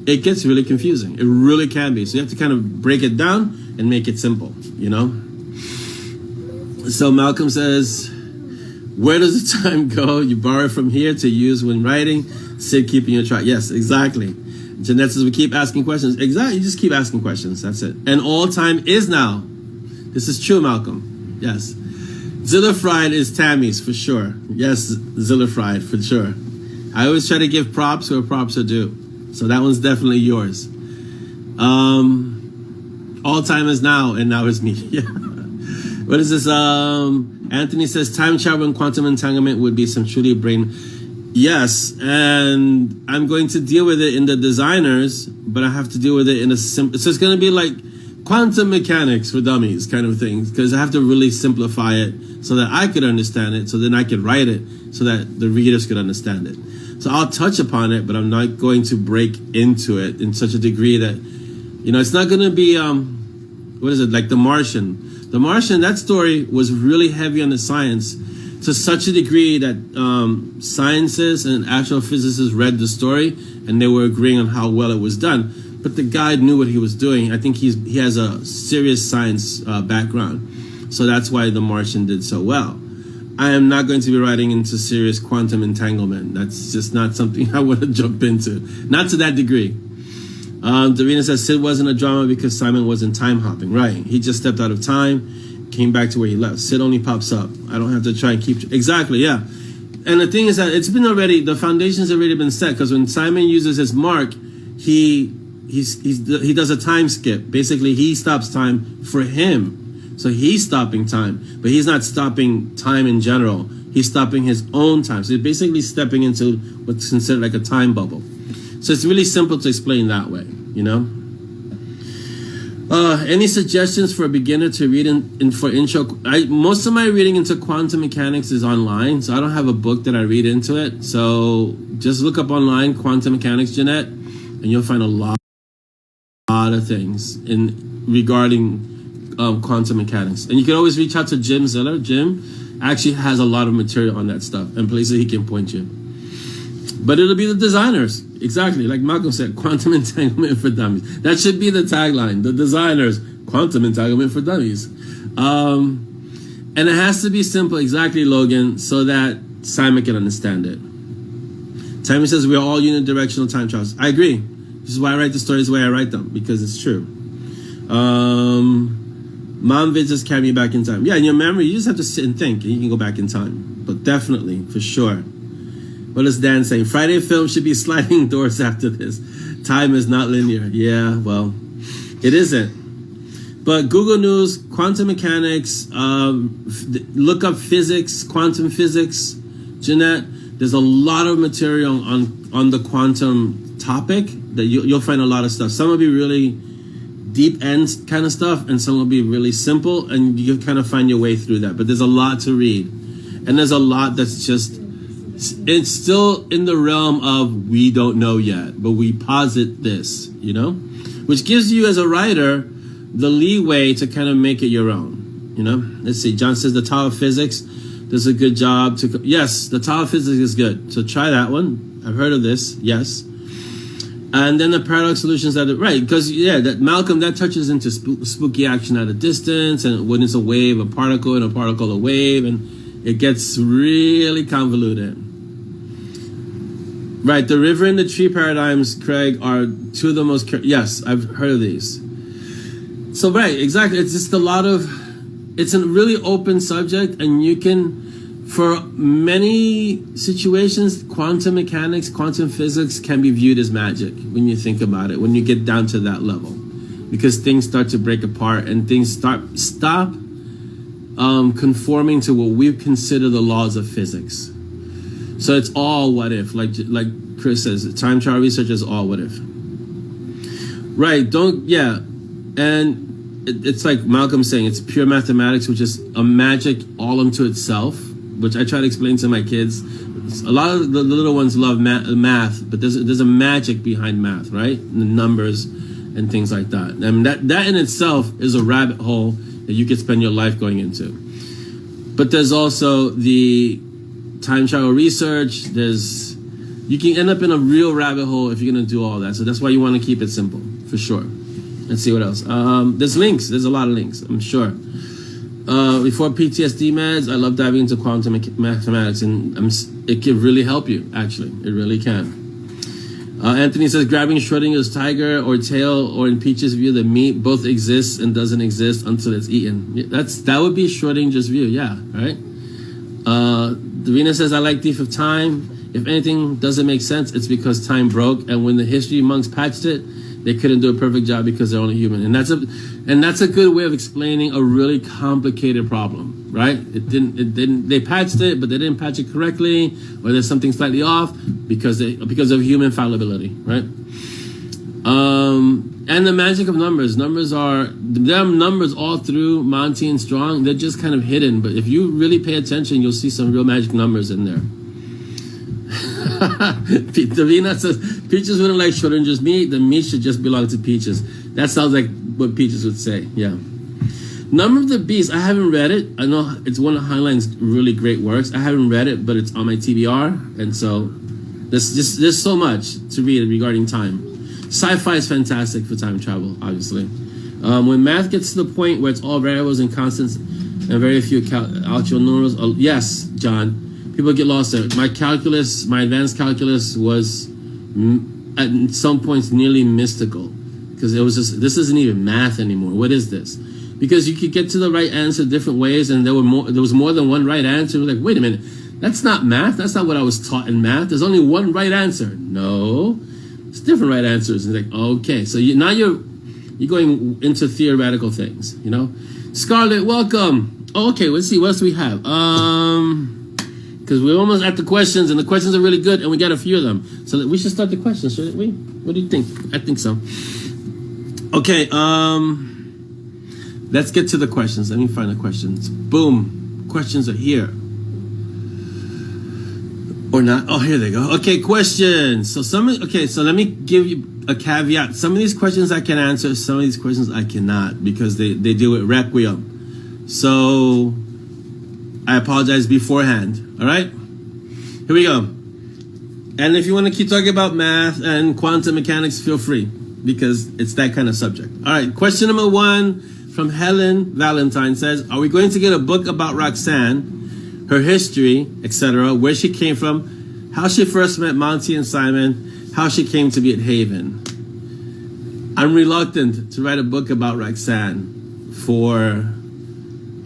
A: It gets really confusing. It really can be. So you have to kind of break it down and make it simple, you know? So Malcolm says, where does the time go? You borrow it from here to use when writing. Sid keeping your track. Yes, exactly. Jeanette says we keep asking questions. Exactly. You just keep asking questions. That's it. And all time is now. This is true, Malcolm. Yes. Zilla Fried is Tammy's for sure. Yes, Zilla Fried for sure. I always try to give props where props are due. So that one's definitely yours. All time is now, and now is me. Yeah. What is this? Anthony says time travel and quantum entanglement would be some truly brain. Yes, and I'm going to deal with it in the designers, but I have to deal with it in a simple. So it's going to be like quantum mechanics for dummies kind of thing, because I have to really simplify it so that I could understand it, so then I could write it so that the readers could understand it. So I'll touch upon it, but I'm not going to break into it in such a degree that, you know, it's not going to be, what is it, like The Martian. The Martian, that story was really heavy on the science to such a degree that scientists and astrophysicists read the story and they were agreeing on how well it was done. But the guy knew what he was doing. I think he has a serious science background. So that's why The Martian did so well. I am not going to be writing into serious quantum entanglement. That's just not something I want to jump into. Not to that degree. Davina says Sid wasn't a drama because Simon wasn't time hopping. Right. He just stepped out of time, came back to where he left. Sid only pops up. I don't have to try and keep... Exactly, yeah. And the thing is that it's been already... The foundation's already been set, because when Simon uses his mark, he does a time skip. Basically, he stops time for him. So he's stopping time, but he's not stopping time in general. He's stopping his own time. So he's basically stepping into what's considered like a time bubble. So it's really simple to explain that way, you know? Any suggestions for a beginner to read for intro? Most of my reading into quantum mechanics is online, so I don't have a book that I read into it. So just look up online, quantum mechanics, Jeanette, and you'll find a lot of things regarding quantum mechanics. And you can always reach out to Jim Ziller. Jim actually has a lot of material on that stuff and places he can point you. But it'll be the designers. Exactly. Like Malcolm said, quantum entanglement for dummies. That should be the tagline. The designers, quantum entanglement for dummies. And it has to be simple. Exactly, Logan, so that Simon can understand it. Tammy says we are all unidirectional time travelers. I agree. This is why I write the stories the way I write them, because it's true. Mom visits carry me back in time. Yeah, in your memory, you just have to sit and think, and you can go back in time. But definitely, for sure. What is Dan saying? Friday film should be sliding doors after this. Time is not linear. Yeah, well, it isn't. But Google News, quantum mechanics, look up physics, quantum physics. Jeanette, there's a lot of material on the quantum topic that you'll find a lot of stuff. Some will be really deep end kind of stuff, and some will be really simple, and you kind of find your way through that. But there's a lot to read, and there's a lot that's just, it's still in the realm of we don't know yet, but we posit this, you know, which gives you as a writer the leeway to kind of make it your own, you know. Let's see. John says the Tower of Physics does a good job to... Yes, the Tower of Physics is good. So try that one. I've heard of this. Yes. And then the paradox solutions that are right, because yeah, that Malcolm, that touches into spooky action at a distance, and when it's a wave, a particle, and a particle, a wave, and it gets really convoluted. Right, the river and the tree paradigms, Craig, are two of the most... Yes, I've heard of these. So right, exactly. It's just a lot of... It's a really open subject, and you can For many situations, quantum mechanics, quantum physics can be viewed as magic when you think about it, when you get down to that level. Because things start to break apart and things stop conforming to what we consider the laws of physics. So it's all what if, like Chris says, time travel research is all what if. Right, and it's like Malcolm's saying, it's pure mathematics, which is a magic all unto itself, which I try to explain to my kids. A lot of the little ones love math, but there's a magic behind math, right? And the numbers and things like that. And that in itself is a rabbit hole that you could spend your life going into. But there's also the time travel research. You can end up in a real rabbit hole if you're gonna do all that. So that's why you want to keep it simple, for sure. Let's see what else. There's links. There's a lot of links, I'm sure. Before PTSD meds, I love diving into quantum mathematics, and it can really help you, actually. It really can. Anthony says, grabbing Schrodinger's tiger or tail, or in Peach's view, the meat both exists and doesn't exist until it's eaten. That would be Schrodinger's view, yeah, right? Davina says, I like Thief of Time. If anything doesn't make sense, it's because time broke, and when the history monks patched it, they couldn't do a perfect job because they're only human. And that's a good way of explaining a really complicated problem, right? They patched it, but they didn't patch it correctly, or there's something slightly off because of human fallibility, right? And the magic of numbers. There are numbers all through Monty and Strong. They're just kind of hidden, but if you really pay attention, you'll see some real magic numbers in there. Davina says, Peaches wouldn't like Schrodinger's meat. The meat should just belong to Peaches. That sounds like what Peaches would say, yeah. Number of the Beast, I haven't read it. I know it's one of Heinlein's really great works. I haven't read it, but it's on my TBR. And so there's so much to read regarding time. Sci-fi is fantastic for time travel, obviously. When math gets to the point where it's all variables and constants and very few algebra numerals, yes, John, people get lost there. My advanced calculus was at some points nearly mystical, because it was just, this isn't even math anymore. What is this? Because you could get to the right answer different ways, and there was more than one right answer. We're like, wait a minute, that's not math. That's not what I was taught in math. There's only one right answer. No, it's different right answers. And it's like, okay, so now you're going into theoretical things, you know. Scarlett, welcome. Oh, okay, let's see what else we have. Because we're almost at the questions, and the questions are really good, and we got a few of them. So we should start the questions, shouldn't we? What do you think? I think so. Okay, let's get to the questions. Let me find the questions. Boom. Questions are here. Or not. Oh, here they go. Okay, questions. So let me give you a caveat. Some of these questions I can answer, some of these questions I cannot, because they deal with Requiem. So I apologize beforehand. All right, here we go. And if you want to keep talking about math and quantum mechanics, feel free, because it's that kind of subject. All right, question number 1 from Helen Valentine says, are we going to get a book about Roxanne, her history, etc., where she came from, how she first met Monty and Simon, how she came to be at Haven? I'm reluctant to write a book about Roxanne for,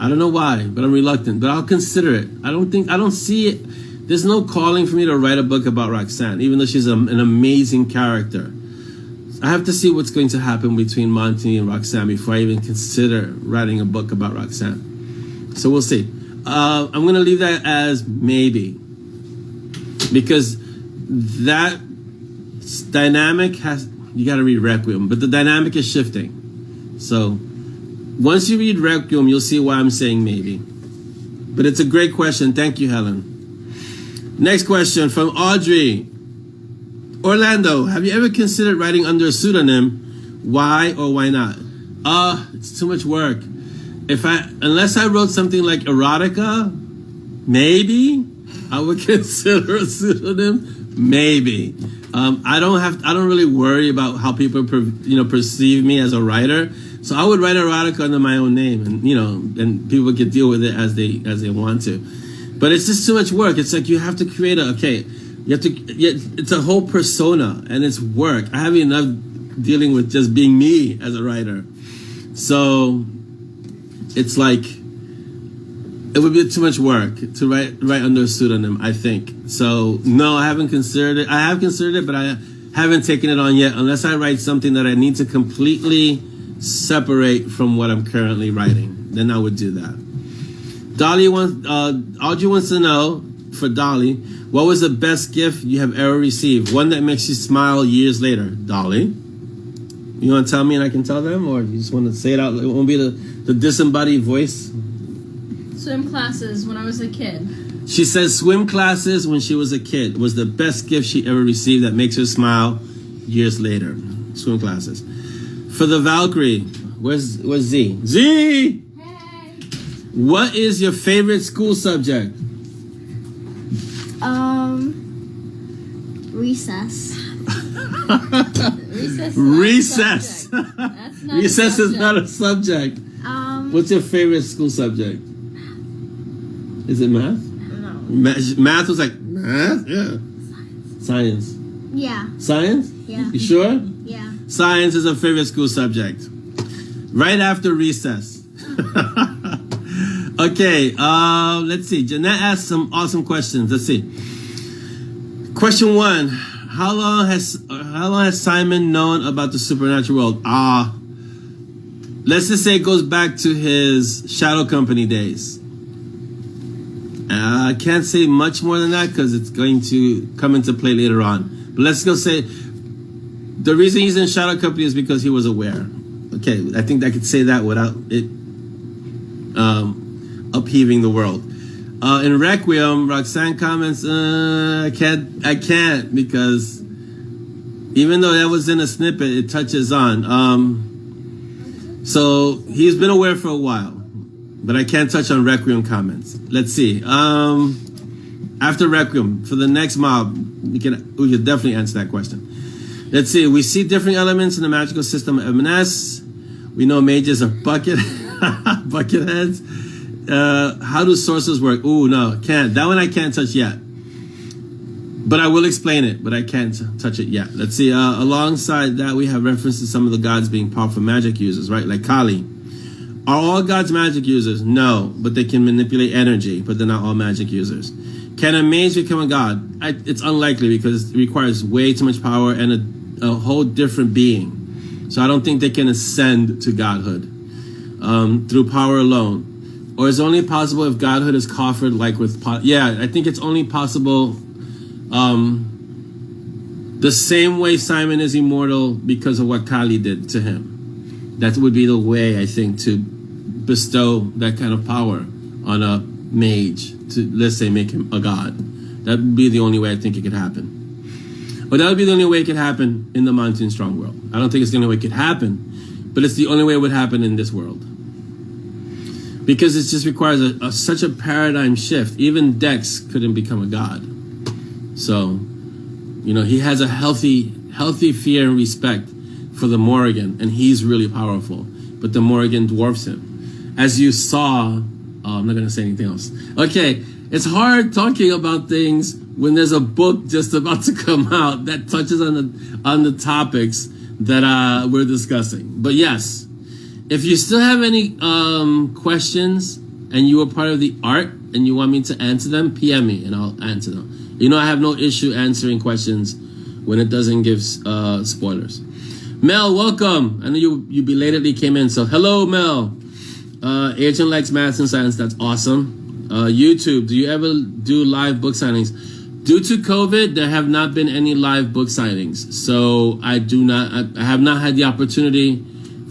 A: I don't know why, but I'm reluctant, but I'll consider it. I don't see it. There's no calling for me to write a book about Roxanne, even though she's an amazing character. I have to see what's going to happen between Monty and Roxanne before I even consider writing a book about Roxanne. So we'll see. I'm going to leave that as maybe, because that dynamic you got to read Requiem, but the dynamic is shifting. So once you read Requiem, you'll see why I'm saying maybe. But it's a great question. Thank you, Helen. Next question from Audrey. Orlando, have you ever considered writing under a pseudonym? Why or why not? It's too much work. Unless I wrote something like erotica, maybe I would consider a pseudonym. Maybe. I don't really worry about how people perceive me as a writer. So I would write erotica under my own name, and and people could deal with it as they want to. But it's just too much work. It's like you have to create it's a whole persona, and it's work. I have enough dealing with just being me as a writer. So it's like It would be too much work to write under a pseudonym, I think. So no, I haven't considered it. I have considered it, but I haven't taken it on yet, unless I write something that I need to completely separate from what I'm currently writing. Then I would do that. Audrey wants to know, for Dolly, what was the best gift you have ever received? One that makes you smile years later. Dolly, you want to tell me and I can tell them, or you just want to say it out? It won't be the disembodied voice.
B: Swim classes when I was a kid.
A: She says swim classes when she was a kid was the best gift she ever received that makes her smile years later. Swim classes. For the Valkyrie, where's Z? Z!
C: Hey.
A: What is your favorite school subject?
C: Recess.
A: Recess.
B: That's not
A: Recess
B: a
A: is not a subject. What's your favorite school subject? Is it math?
C: No.
A: Math was like, math? Yeah. Science.
C: Yeah.
A: Science?
C: Yeah.
A: You sure?
C: Yeah.
A: Science is a favorite school subject. Right after recess. Okay, let's see. Jeanette asked some awesome questions. Let's see. Question 1. How long has Simon known about the supernatural world? Let's just say it goes back to his Shadow Company days. I can't say much more than that because it's going to come into play later on. But let's go say the reason he's in Shadow Company is because he was aware. Okay, I think I could say that without it upheaving the world. In Requiem, Roxanne comments, I can't because even though that was in a snippet, it touches on. So he's been aware for a while, but I can't touch on Requiem comments. Let's see. After Requiem, for the next mob, we can definitely answer that question. Let's see. We see different elements in the magical system of M&S. We know mages are bucket heads. How do sources work? Ooh, no, can't. That one I can't touch yet. But I will explain it, but I can't touch it yet. Let's see. Alongside that, we have reference to some of the gods being powerful magic users, right? Like Kali. Are all gods magic users? No, but they can manipulate energy, but they're not all magic users. Can a mage become a god? It's unlikely because it requires way too much power and a whole different being. So I don't think they can ascend to godhood through power alone. Or is it only possible if godhood is coffered like with... Yeah, I think it's only possible the same way Simon is immortal because of what Kali did to him. That would be the way, I think, to bestow that kind of power on a mage to, let's say, make him a god. That would be the only way I think it could happen. But that would be the only way it could happen in the Monty Strong world. I don't think it's the only way it could happen, but it's the only way it would happen in this world. Because it just requires such a paradigm shift. Even Dex couldn't become a god. So, he has a healthy fear and respect for the Morrigan, and he's really powerful. But the Morrigan dwarfs him. As you saw, I'm not going to say anything else. Okay, it's hard talking about things when there's a book just about to come out that touches on the topics that we're discussing. But yes, if you still have any questions and you were part of the art and you want me to answer them, PM me and I'll answer them. I have no issue answering questions when it doesn't give spoilers. Mel, welcome. I know you belatedly came in, so hello, Mel. Agent likes math and science. That's awesome. YouTube, do you ever do live book signings? Due to COVID, there have not been any live book signings, so I have not had the opportunity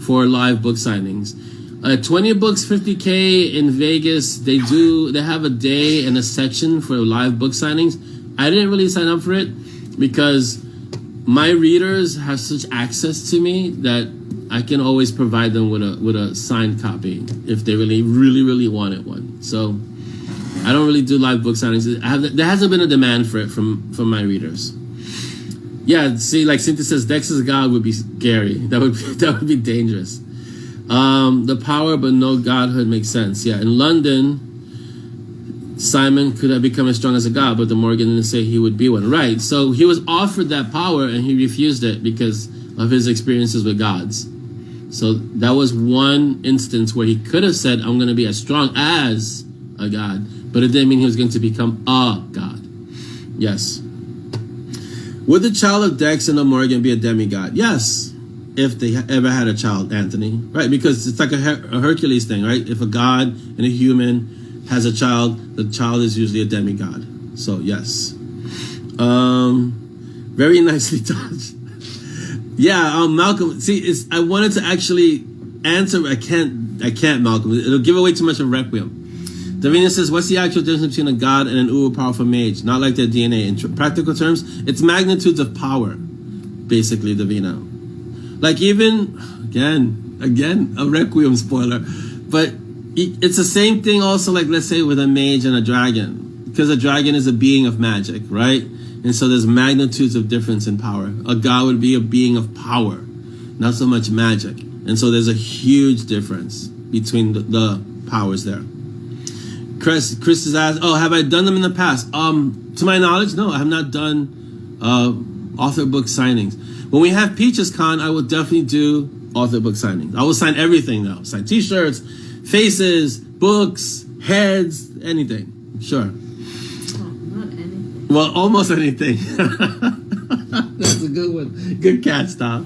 A: for live book signings. 20 books, 50K in Vegas. They have a day and a section for live book signings. I didn't really sign up for it because my readers have such access to me that I can always provide them with a signed copy if they really, really, really wanted one. So I don't really do live book signings. There hasn't been a demand for it from my readers. Yeah, see, like Cynthia says, Dex's God would be scary. That would be dangerous. The power but no godhood makes sense. Yeah, in London, Simon could have become as strong as a god, but the Morgan didn't say he would be one. Right, so he was offered that power and he refused it because of his experiences with gods. So that was one instance where he could have said, I'm going to be as strong as a god, but it didn't mean he was going to become a god. Yes. Would the child of Dex and Morgan be a demigod? Yes, if they ever had a child, Anthony. Right, because it's like a Hercules thing, right? If a god and a human has a child, the child is usually a demigod. So yes. Very nicely touched. Yeah, Malcolm. See, I wanted to actually answer. I can't, Malcolm. It'll give away too much of Requiem. Davina says, what's the actual difference between a god and an uber powerful mage? Not like their DNA. In practical terms, it's magnitudes of power, basically, Davina. Like even, again, a Requiem spoiler. But it's the same thing also, like let's say with a mage and a dragon. Because a dragon is a being of magic, right? And so there's magnitudes of difference in power. A god would be a being of power, not so much magic. And so there's a huge difference between the powers there. Chris has asked, oh, have I done them in the past? To my knowledge, no, I have not done author book signings. When we have Peaches Con, I will definitely do author book signings. I will sign everything though. Sign t-shirts, faces, books, heads, anything. Sure.
B: Not anything.
A: Well, almost anything. That's a good one. Good cat stop.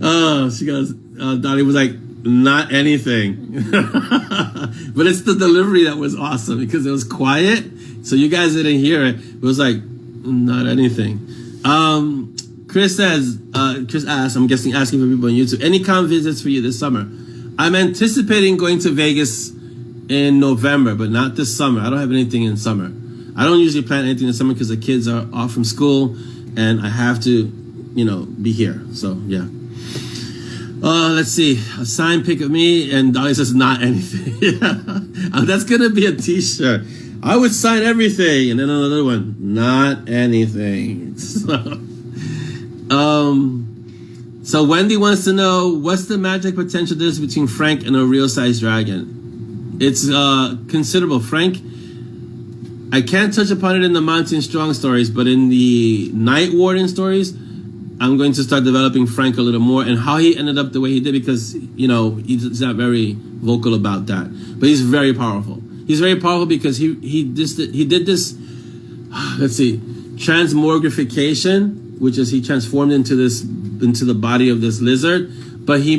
A: Oh, she goes, Donnie was like, not anything. But it's the delivery that was awesome because it was quiet. So you guys didn't hear it. It was like, not anything. Chris says, Chris asks, I'm guessing asking for people on YouTube, any con visits for you this summer? I'm anticipating going to Vegas in November, but not this summer. I don't have anything in summer. I don't usually plan anything in summer because the kids are off from school and I have to, be here. So, yeah. Let's see. A signed pic of me, and Dolly says, not anything. Yeah. That's going to be a t-shirt. I would sign everything. And then another one, not anything. So Wendy wants to know, what's the magic potential difference between Frank and a real-sized dragon? It's considerable. Frank, I can't touch upon it in the Monty Strong stories, but in the Night Warden stories, I'm going to start developing Frank a little more and how he ended up the way he did because, he's not very vocal about that. But he's very powerful. He's very powerful because he did this, let's see, transmogrification, which is he transformed into the body of this lizard, but he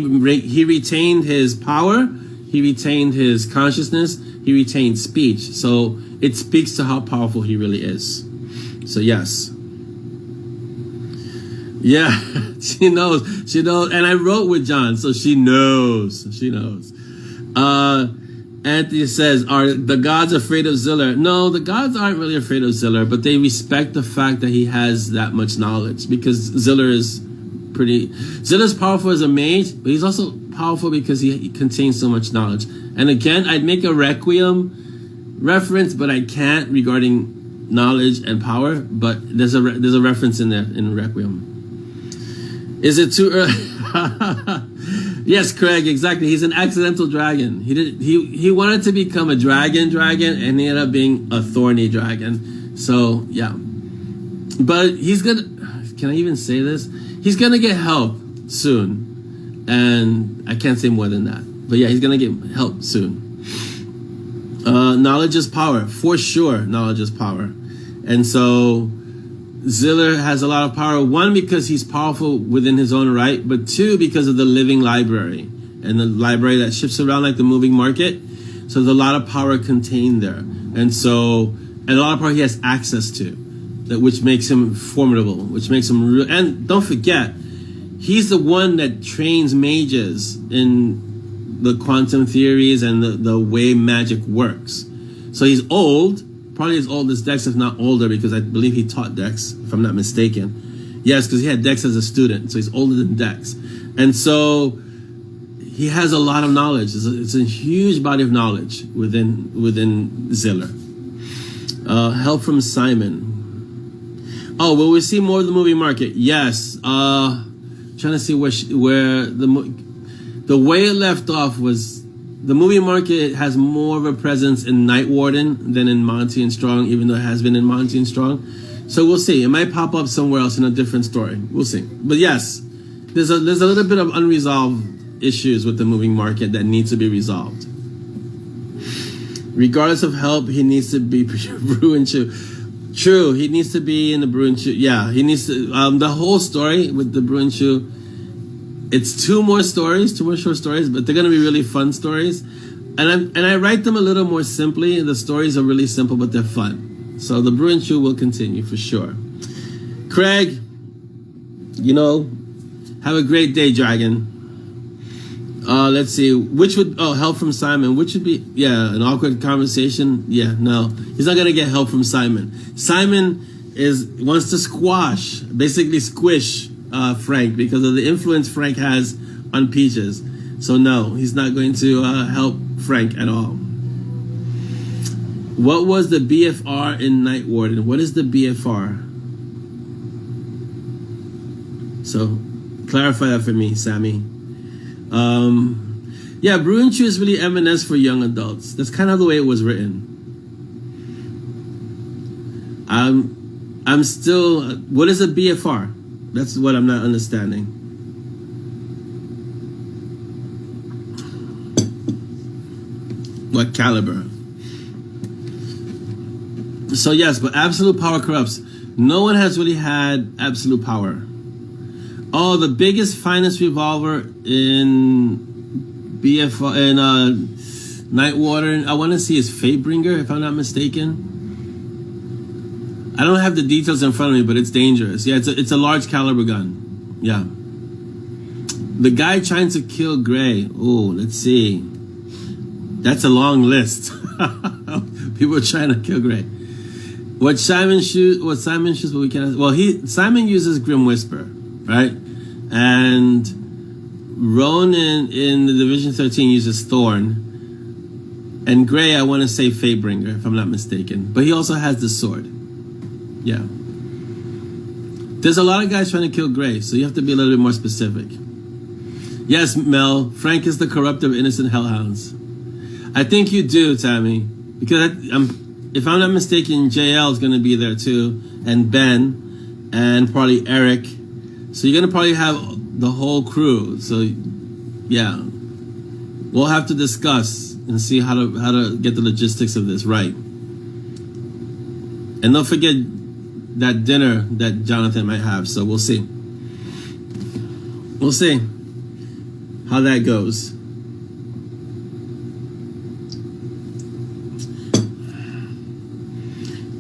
A: retained his power, he retained his consciousness, he retained speech. So it speaks to how powerful he really is. So yes. Yeah, she knows, and I wrote with John, so she knows. Anthony says, are the gods afraid of Ziller? No, the gods aren't really afraid of Ziller, but they respect the fact that he has that much knowledge because Ziller's powerful as a mage, but he's also powerful because he contains so much knowledge. And again, I'd make a Requiem reference, but I can't regarding knowledge and power, but there's a reference in there in Requiem. Is it too early? Yes, Craig, exactly. He's an accidental dragon. He wanted to become a dragon, and he ended up being a thorny dragon. So, yeah. But he's gonna, can I even say this? He's gonna get help soon. And I can't say more than that. But yeah, he's gonna get help soon. Knowledge is power. For sure, knowledge is power. And so Ziller has a lot of power, one, because he's powerful within his own right, but two, because of the living library and the library that shifts around like the moving market. So there's a lot of power contained there. And a lot of power he has access to, which makes him formidable, which makes him real. And don't forget, he's the one that trains mages in the quantum theories and the way magic works. So he's old. Probably as old as Dex, if not older, because I believe he taught Dex, if I'm not mistaken. Yes, because he had Dex as a student, so he's older than Dex. And so he has a lot of knowledge. It's a huge body of knowledge within Ziller. Help from Simon. Oh, will we see more of the movie market? Yes. Trying to see where the way it left off was, the movie market has more of a presence in Night Warden than in Monty and Strong, even though it has been in Monty and Strong. So we'll see. It might pop up somewhere else in a different story. We'll see. But yes, there's a little bit of unresolved issues with the moving market that need to be resolved. Regardless of help, he needs to be brew and chew. True, he needs to be in the brew and chew. Yeah, he needs to. The whole story with the brew and chew. It's two more short stories, but they're gonna be really fun stories. And I write them a little more simply. The stories are really simple, but they're fun. So the brew and chew will continue for sure. Craig, you know, have a great day, Dragon. Let's see, help from Simon, which would be, an awkward conversation. Yeah, no, he's not gonna get help from Simon. Simon wants to basically squish Frank because of the influence Frank has on Peaches. So no, he's not going to help Frank at all. What was the BFR in Night Warden? What is the BFR? So clarify that for me, Sammy. Brew and Chew is really M&S for young adults. That's kind of the way it was written. I'm still. What is a BFR? That's what I'm not understanding. What caliber? So yes, but absolute power corrupts. No one has really had absolute power. Oh, the biggest, finest revolver in BFR in Night Water. I want to see is Fatebringer, if I'm not mistaken. I don't have the details in front of me, but it's dangerous. Yeah, it's a large caliber gun. Yeah. The guy trying to kill Gray. Oh, let's see. That's a long list. People are trying to kill Gray. What Simon shoots, but we can't. Well, Simon uses Grim Whisper, right? And Ronan in the Division 13 uses Thorn. And Gray, I want to say Fatebringer, if I'm not mistaken. But he also has the sword. Yeah. There's a lot of guys trying to kill Gray, so you have to be a little bit more specific. Yes, Mel, Frank is the corrupt of innocent hellhounds. I think you do, Tammy. Because if I'm not mistaken, JL is going to be there too. And Ben. And probably Eric. So you're going to probably have the whole crew. So, yeah. We'll have to discuss and see how to get the logistics of this right. And don't forget that dinner that Jonathan might have. So we'll see. We'll see how that goes.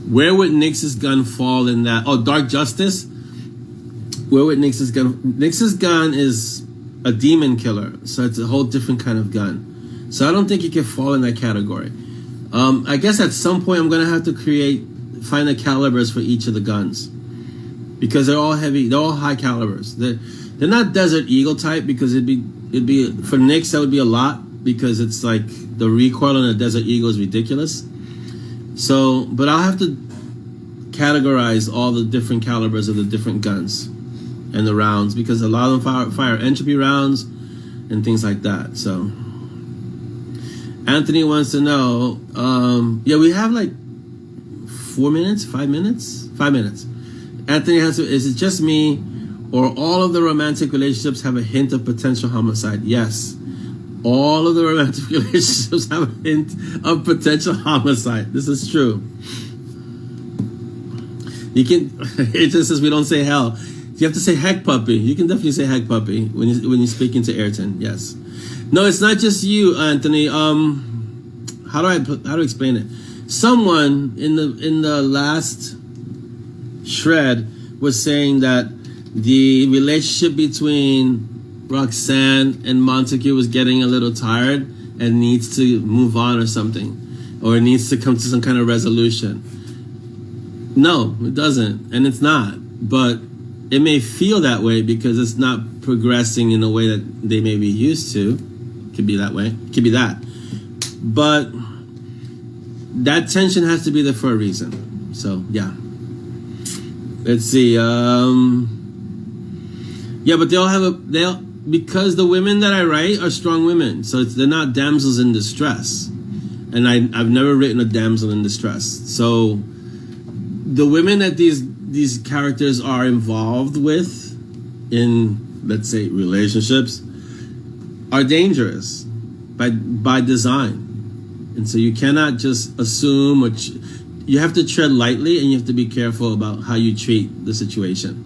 A: Where would Nyx's gun fall in that? Oh, Dark Justice? Where would Nyx's gun? Nyx's gun is a demon killer, so it's a whole different kind of gun. So I don't think it can fall in that category. I guess at some point I'm gonna have to find the calibers for each of the guns, because they're all heavy. They're all high calibers. They're not Desert Eagle type, because it'd be for Nyx that would be a lot, because it's like the recoil on a Desert Eagle is ridiculous. So, but I'll have to categorize all the different calibers of the different guns and the rounds, because a lot of them fire entropy rounds and things like that. So Anthony wants to know, we have like 5 minutes. Anthony has to, is it just me or all of the romantic relationships have a hint of potential homicide? Yes. All of the romantic relationships have a hint of potential homicide. This is true. You can. It just says we don't say hell. You have to say heck puppy. You can definitely say heck puppy when you're speaking to Ayrton. Yes. No, it's not just you, Anthony. How do I explain it? Someone in the last shred was saying that the relationship between Roxanne and Montague was getting a little tired and needs to move on or something, or it needs to come to some kind of resolution. No, it doesn't, and it's not. But it may feel that way because it's not progressing in a way that they may be used to. Could be that way. Could be that. But that tension has to be there for a reason. So yeah. Let's see. But they'll because the women that I write are strong women, so they're not damsels in distress, and I've never written a damsel in distress. So the women that these characters are involved with in, let's say, relationships are dangerous by design. And so you cannot just assume, you have to tread lightly, and you have to be careful about how you treat the situation.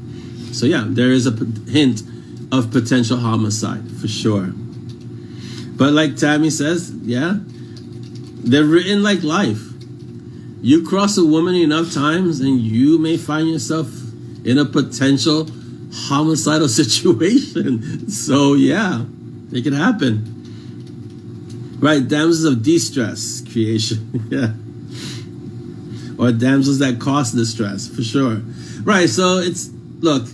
A: So yeah, there is a hint of potential homicide for sure. But like Tammy says, yeah, they're written like life. You cross a woman enough times and you may find yourself in a potential homicidal situation. So yeah, it can happen. Right, damsels of distress creation. Yeah. Or damsels that cause distress, for sure. Right, so look,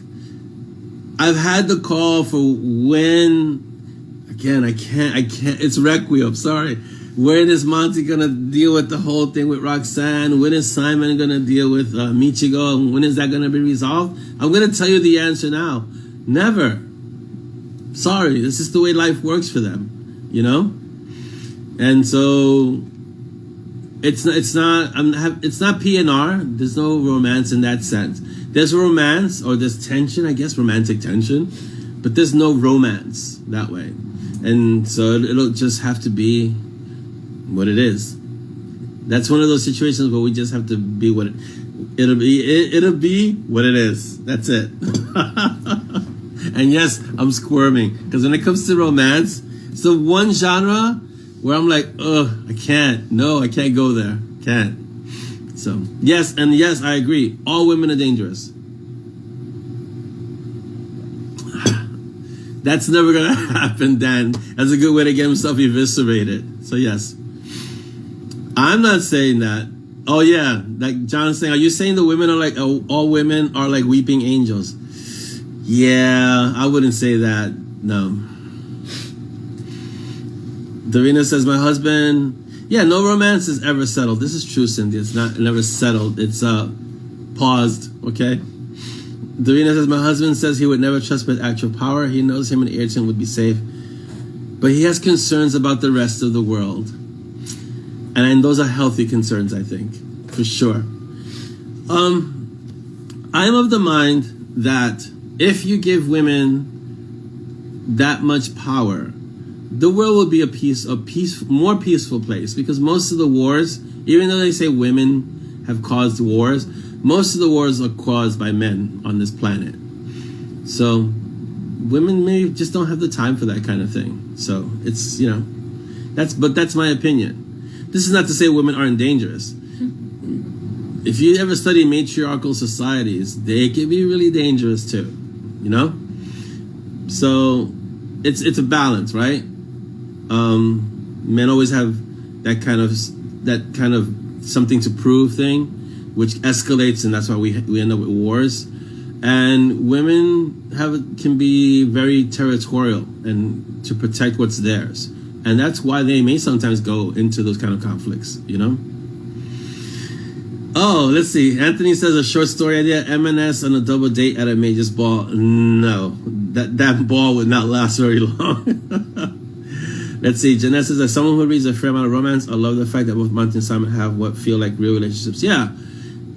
A: I've had the call for when, again, I can't, it's Requiem, sorry. When is Monty gonna deal with the whole thing with Roxanne? When is Simon gonna deal with Michigo? And when is that gonna be resolved? I'm gonna tell you the answer now. Never. Sorry, this is the way life works for them, you know? And so it's not PNR. There's no romance in that sense. There's romance, or there's tension, I guess, romantic tension, but there's no romance that way. And so it'll just have to be what it is. That's one of those situations where we just have to be what it'll be what it is. That's it. And yes, I'm squirming because when it comes to romance, it's the one genre where I'm like, I can't. No, I can't go there. Can't. So, yes, I agree. All women are dangerous. That's never going to happen, Dan. That's a good way to get himself eviscerated. So, yes. I'm not saying that. Oh, yeah. Like John's saying, are you saying the women are like, all women are like weeping angels? Yeah, I wouldn't say that. No. Davina says, my husband, yeah, no romance is ever settled. This is true, Cindy. It's never settled. It's paused, okay? Davina says, my husband says he would never trust with actual power. He knows him and Ayrton would be safe. But he has concerns about the rest of the world. And those are healthy concerns, I think, for sure. I'm of the mind that if you give women that much power, the world will be more peaceful place, because most of the wars, even though they say women have caused wars, most of the wars are caused by men on this planet. So women maybe just don't have the time for that kind of thing. So it's, that's my opinion. This is not to say women aren't dangerous. If you ever study matriarchal societies, they can be really dangerous too, So it's a balance, right? Men always have that kind of something to prove thing, which escalates, and that's why we end up with wars. And women can be very territorial and to protect what's theirs, and that's why they may sometimes go into those kind of conflicts, Oh, let's see. Anthony says a short story idea: M&S on a double date at a major's ball. No, that ball would not last very long. Let's see. Jeanette says, as someone who reads a fair amount of romance, I love the fact that both Monty and Simon have what feel like real relationships. Yeah,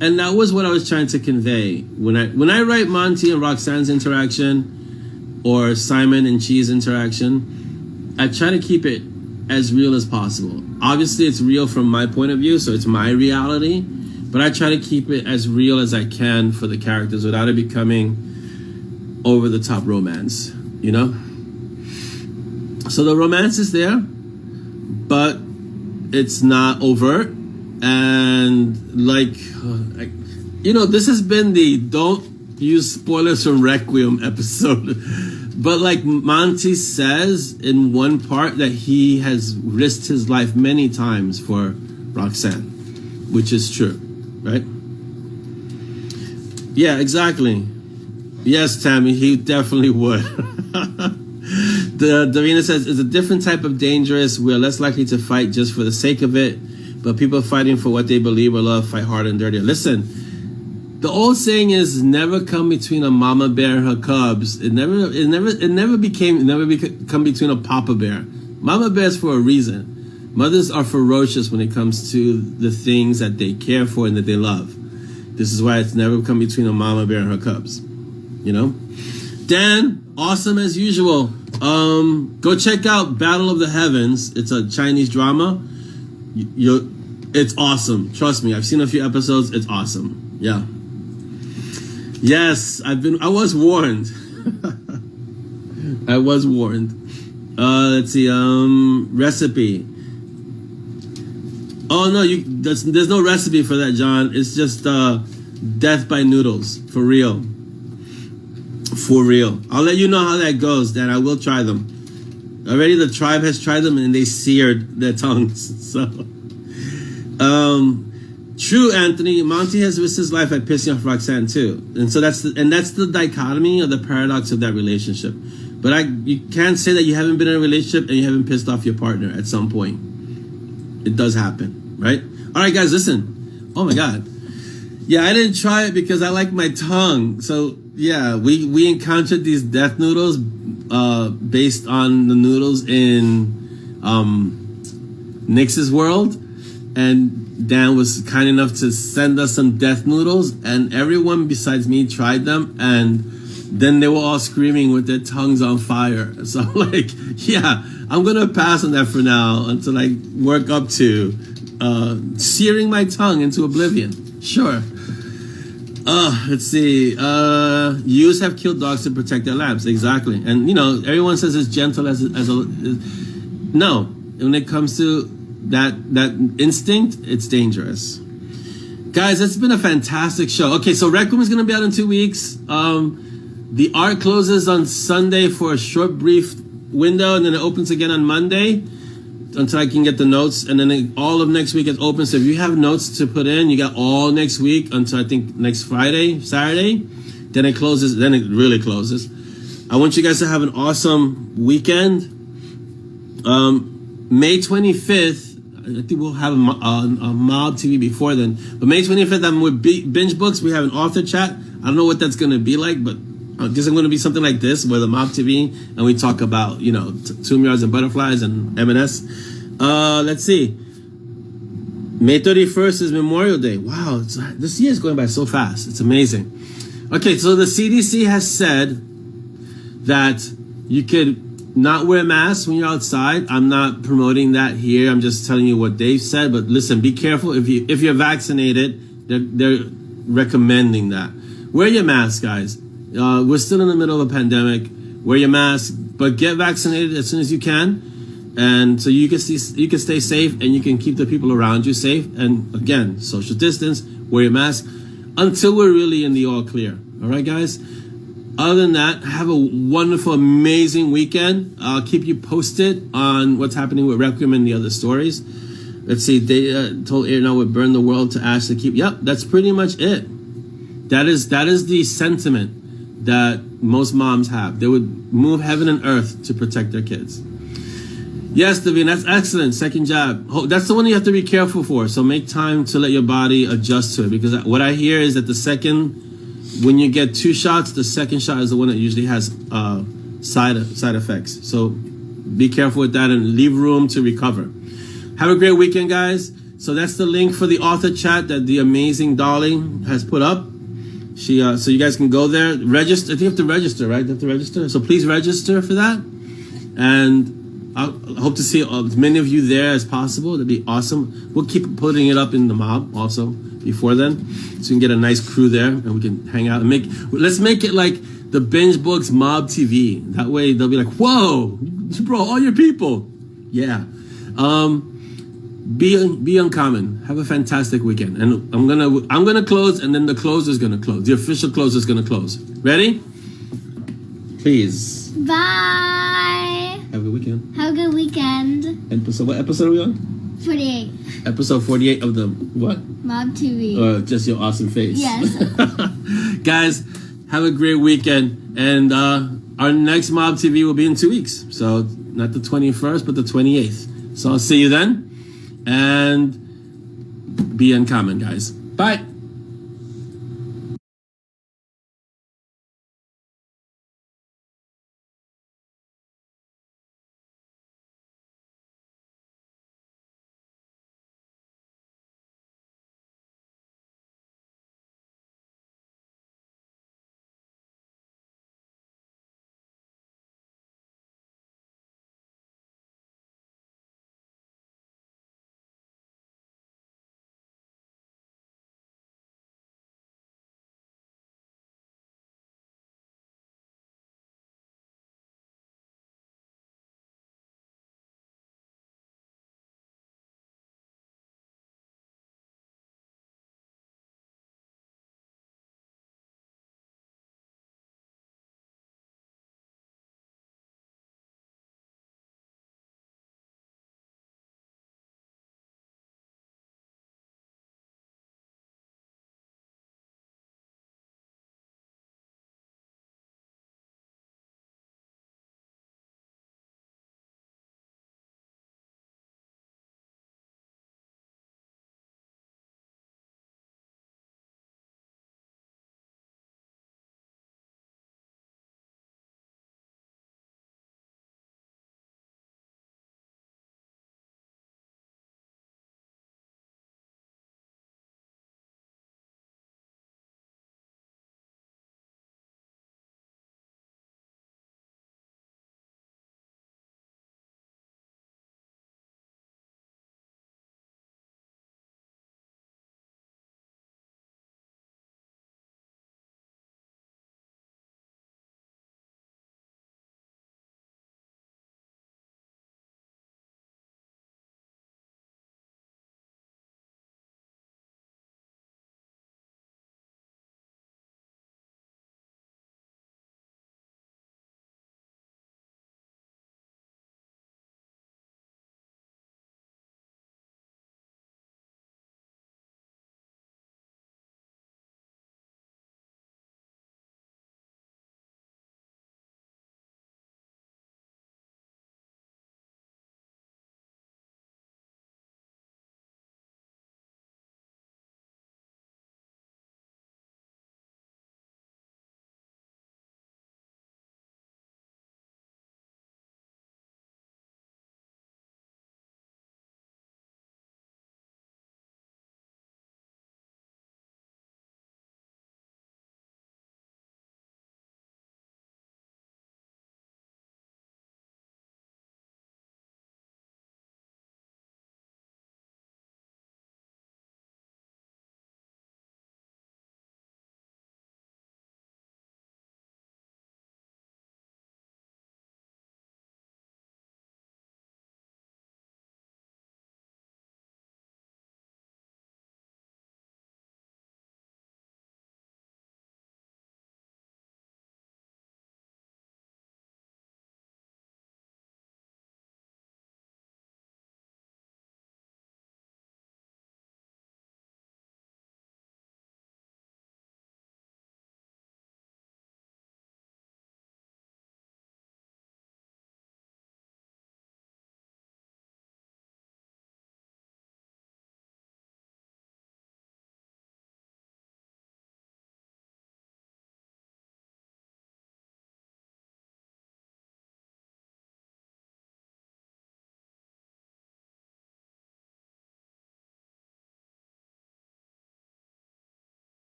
A: and that was what I was trying to convey when I write Monty and Roxanne's interaction or Simon and Chi's interaction. I try to keep it as real as possible. Obviously, it's real from my point of view, so it's my reality. But I try to keep it as real as I can for the characters without it becoming over-the-top romance, So the romance is there, but it's not overt. And this has been the don't use spoilers from Requiem episode. But like Monty says in one part that he has risked his life many times for Roxanne, which is true. Right? Yeah, exactly. Yes, Tammy, he definitely would. Davina says, it's a different type of dangerous. We're less likely to fight just for the sake of it, but people fighting for what they believe or love fight hard and dirtier. Listen, the old saying is never come between a mama bear and her cubs. It never become between a papa bear. Mama bear's for a reason. Mothers are ferocious when it comes to the things that they care for and that they love. This is why it's never come between a mama bear and her cubs. Dan, awesome as usual. Go check out Battle of the Heavens. It's a Chinese drama. It's awesome. Trust me. I've seen a few episodes. It's awesome. Yeah. Yes, I was warned. I was warned. Let's see. Recipe. Oh no, there's no recipe for that, John. It's just death by noodles. For real. For real. I'll let you know how that goes, Dan. I will try them. Already the tribe has tried them and they seared their tongues. So true, Anthony. Monty has risked his life by pissing off Roxanne too. And so that's the dichotomy or the paradox of that relationship. But you can't say that you haven't been in a relationship and you haven't pissed off your partner at some point. It does happen, right? All right, guys, listen. Oh my God. Yeah, I didn't try it because I like my tongue. So yeah, we encountered these death noodles based on the noodles in Nix's world, and Dan was kind enough to send us some death noodles, and everyone besides me tried them, and then they were all screaming with their tongues on fire. So like, yeah, I'm gonna pass on that for now until I work up to searing my tongue into oblivion. Sure. Let's see. Ewes have killed dogs to protect their lambs. Exactly. And you know, everyone says it's gentle as no. When it comes to that instinct, it's dangerous. Guys, it's been a fantastic show. Okay, so Requiem is going to be out in 2 weeks. The art closes on Sunday for a short, brief window, and then it opens again on Monday until I can get the notes, and then all of next week is open. So if you have notes to put in, you got all next week until I think next Saturday. Then it closes. Then it really closes. I want you guys to have an awesome weekend. May 25th, I think we'll have a Mob TV before then. But May 25th, I'm with Binge Books. We have an author chat. I don't know what that's going to be like, but I guess I'm going to be something like this with a Mob TV, and we talk about, you know, Tomb Yards and Butterflies and M&S. Let's see. May 31st is Memorial Day. Wow, this year is going by so fast. It's amazing. Okay, so the CDC has said that you could not wear masks when you're outside. I'm not promoting that here. I'm just telling you what they've said. But listen, be careful. If you're vaccinated, they're recommending that. Wear your mask, guys. We're still in the middle of a pandemic. Wear your mask, but get vaccinated as soon as you can, and so you can stay safe and you can keep the people around you safe. And again, social distance. Wear your mask until we're really in the all clear. All right, guys. Other than that, have a wonderful, amazing weekend. I'll keep you posted on what's happening with Requiem and the other stories. Let's see. They told Air would burn the world to ash to keep. Yep, that's pretty much it. That is the sentiment that most moms have. They would move heaven and earth to protect their kids. Yes, Davine, that's excellent. Second jab. That's the one you have to be careful for. So make time to let your body adjust to it. Because what I hear is that when you get 2 shots, the second shot is the one that usually has side effects. So be careful with that and leave room to recover. Have a great weekend, guys. So that's the link for the author chat that the amazing Darling has put up. So you guys can go there, register. I think you have to register, right? You have to register. So please register for that. And I hope to see as many of you there as possible. That'd be awesome. We'll keep putting it up in the mob also before then, so you can get a nice crew there and we can hang out and let's make it like the Binge Books Mob TV. That way they'll be like, whoa, bro, all your people. Yeah. Be uncommon. Have a fantastic weekend. And I'm gonna close, and then the closer's gonna close. The official closer's gonna close. Ready? Please.
C: Bye.
A: Have a good weekend.
C: Have a good weekend.
A: What episode are we on?
C: 48.
A: Episode 48 of the what?
C: Mob TV.
A: Or just your awesome face.
C: Yes.
A: Guys, have a great weekend. And our next Mob TV will be in 2 weeks. So not the 21st, but the 28th. So I'll see you then. And be uncommon, guys. Bye.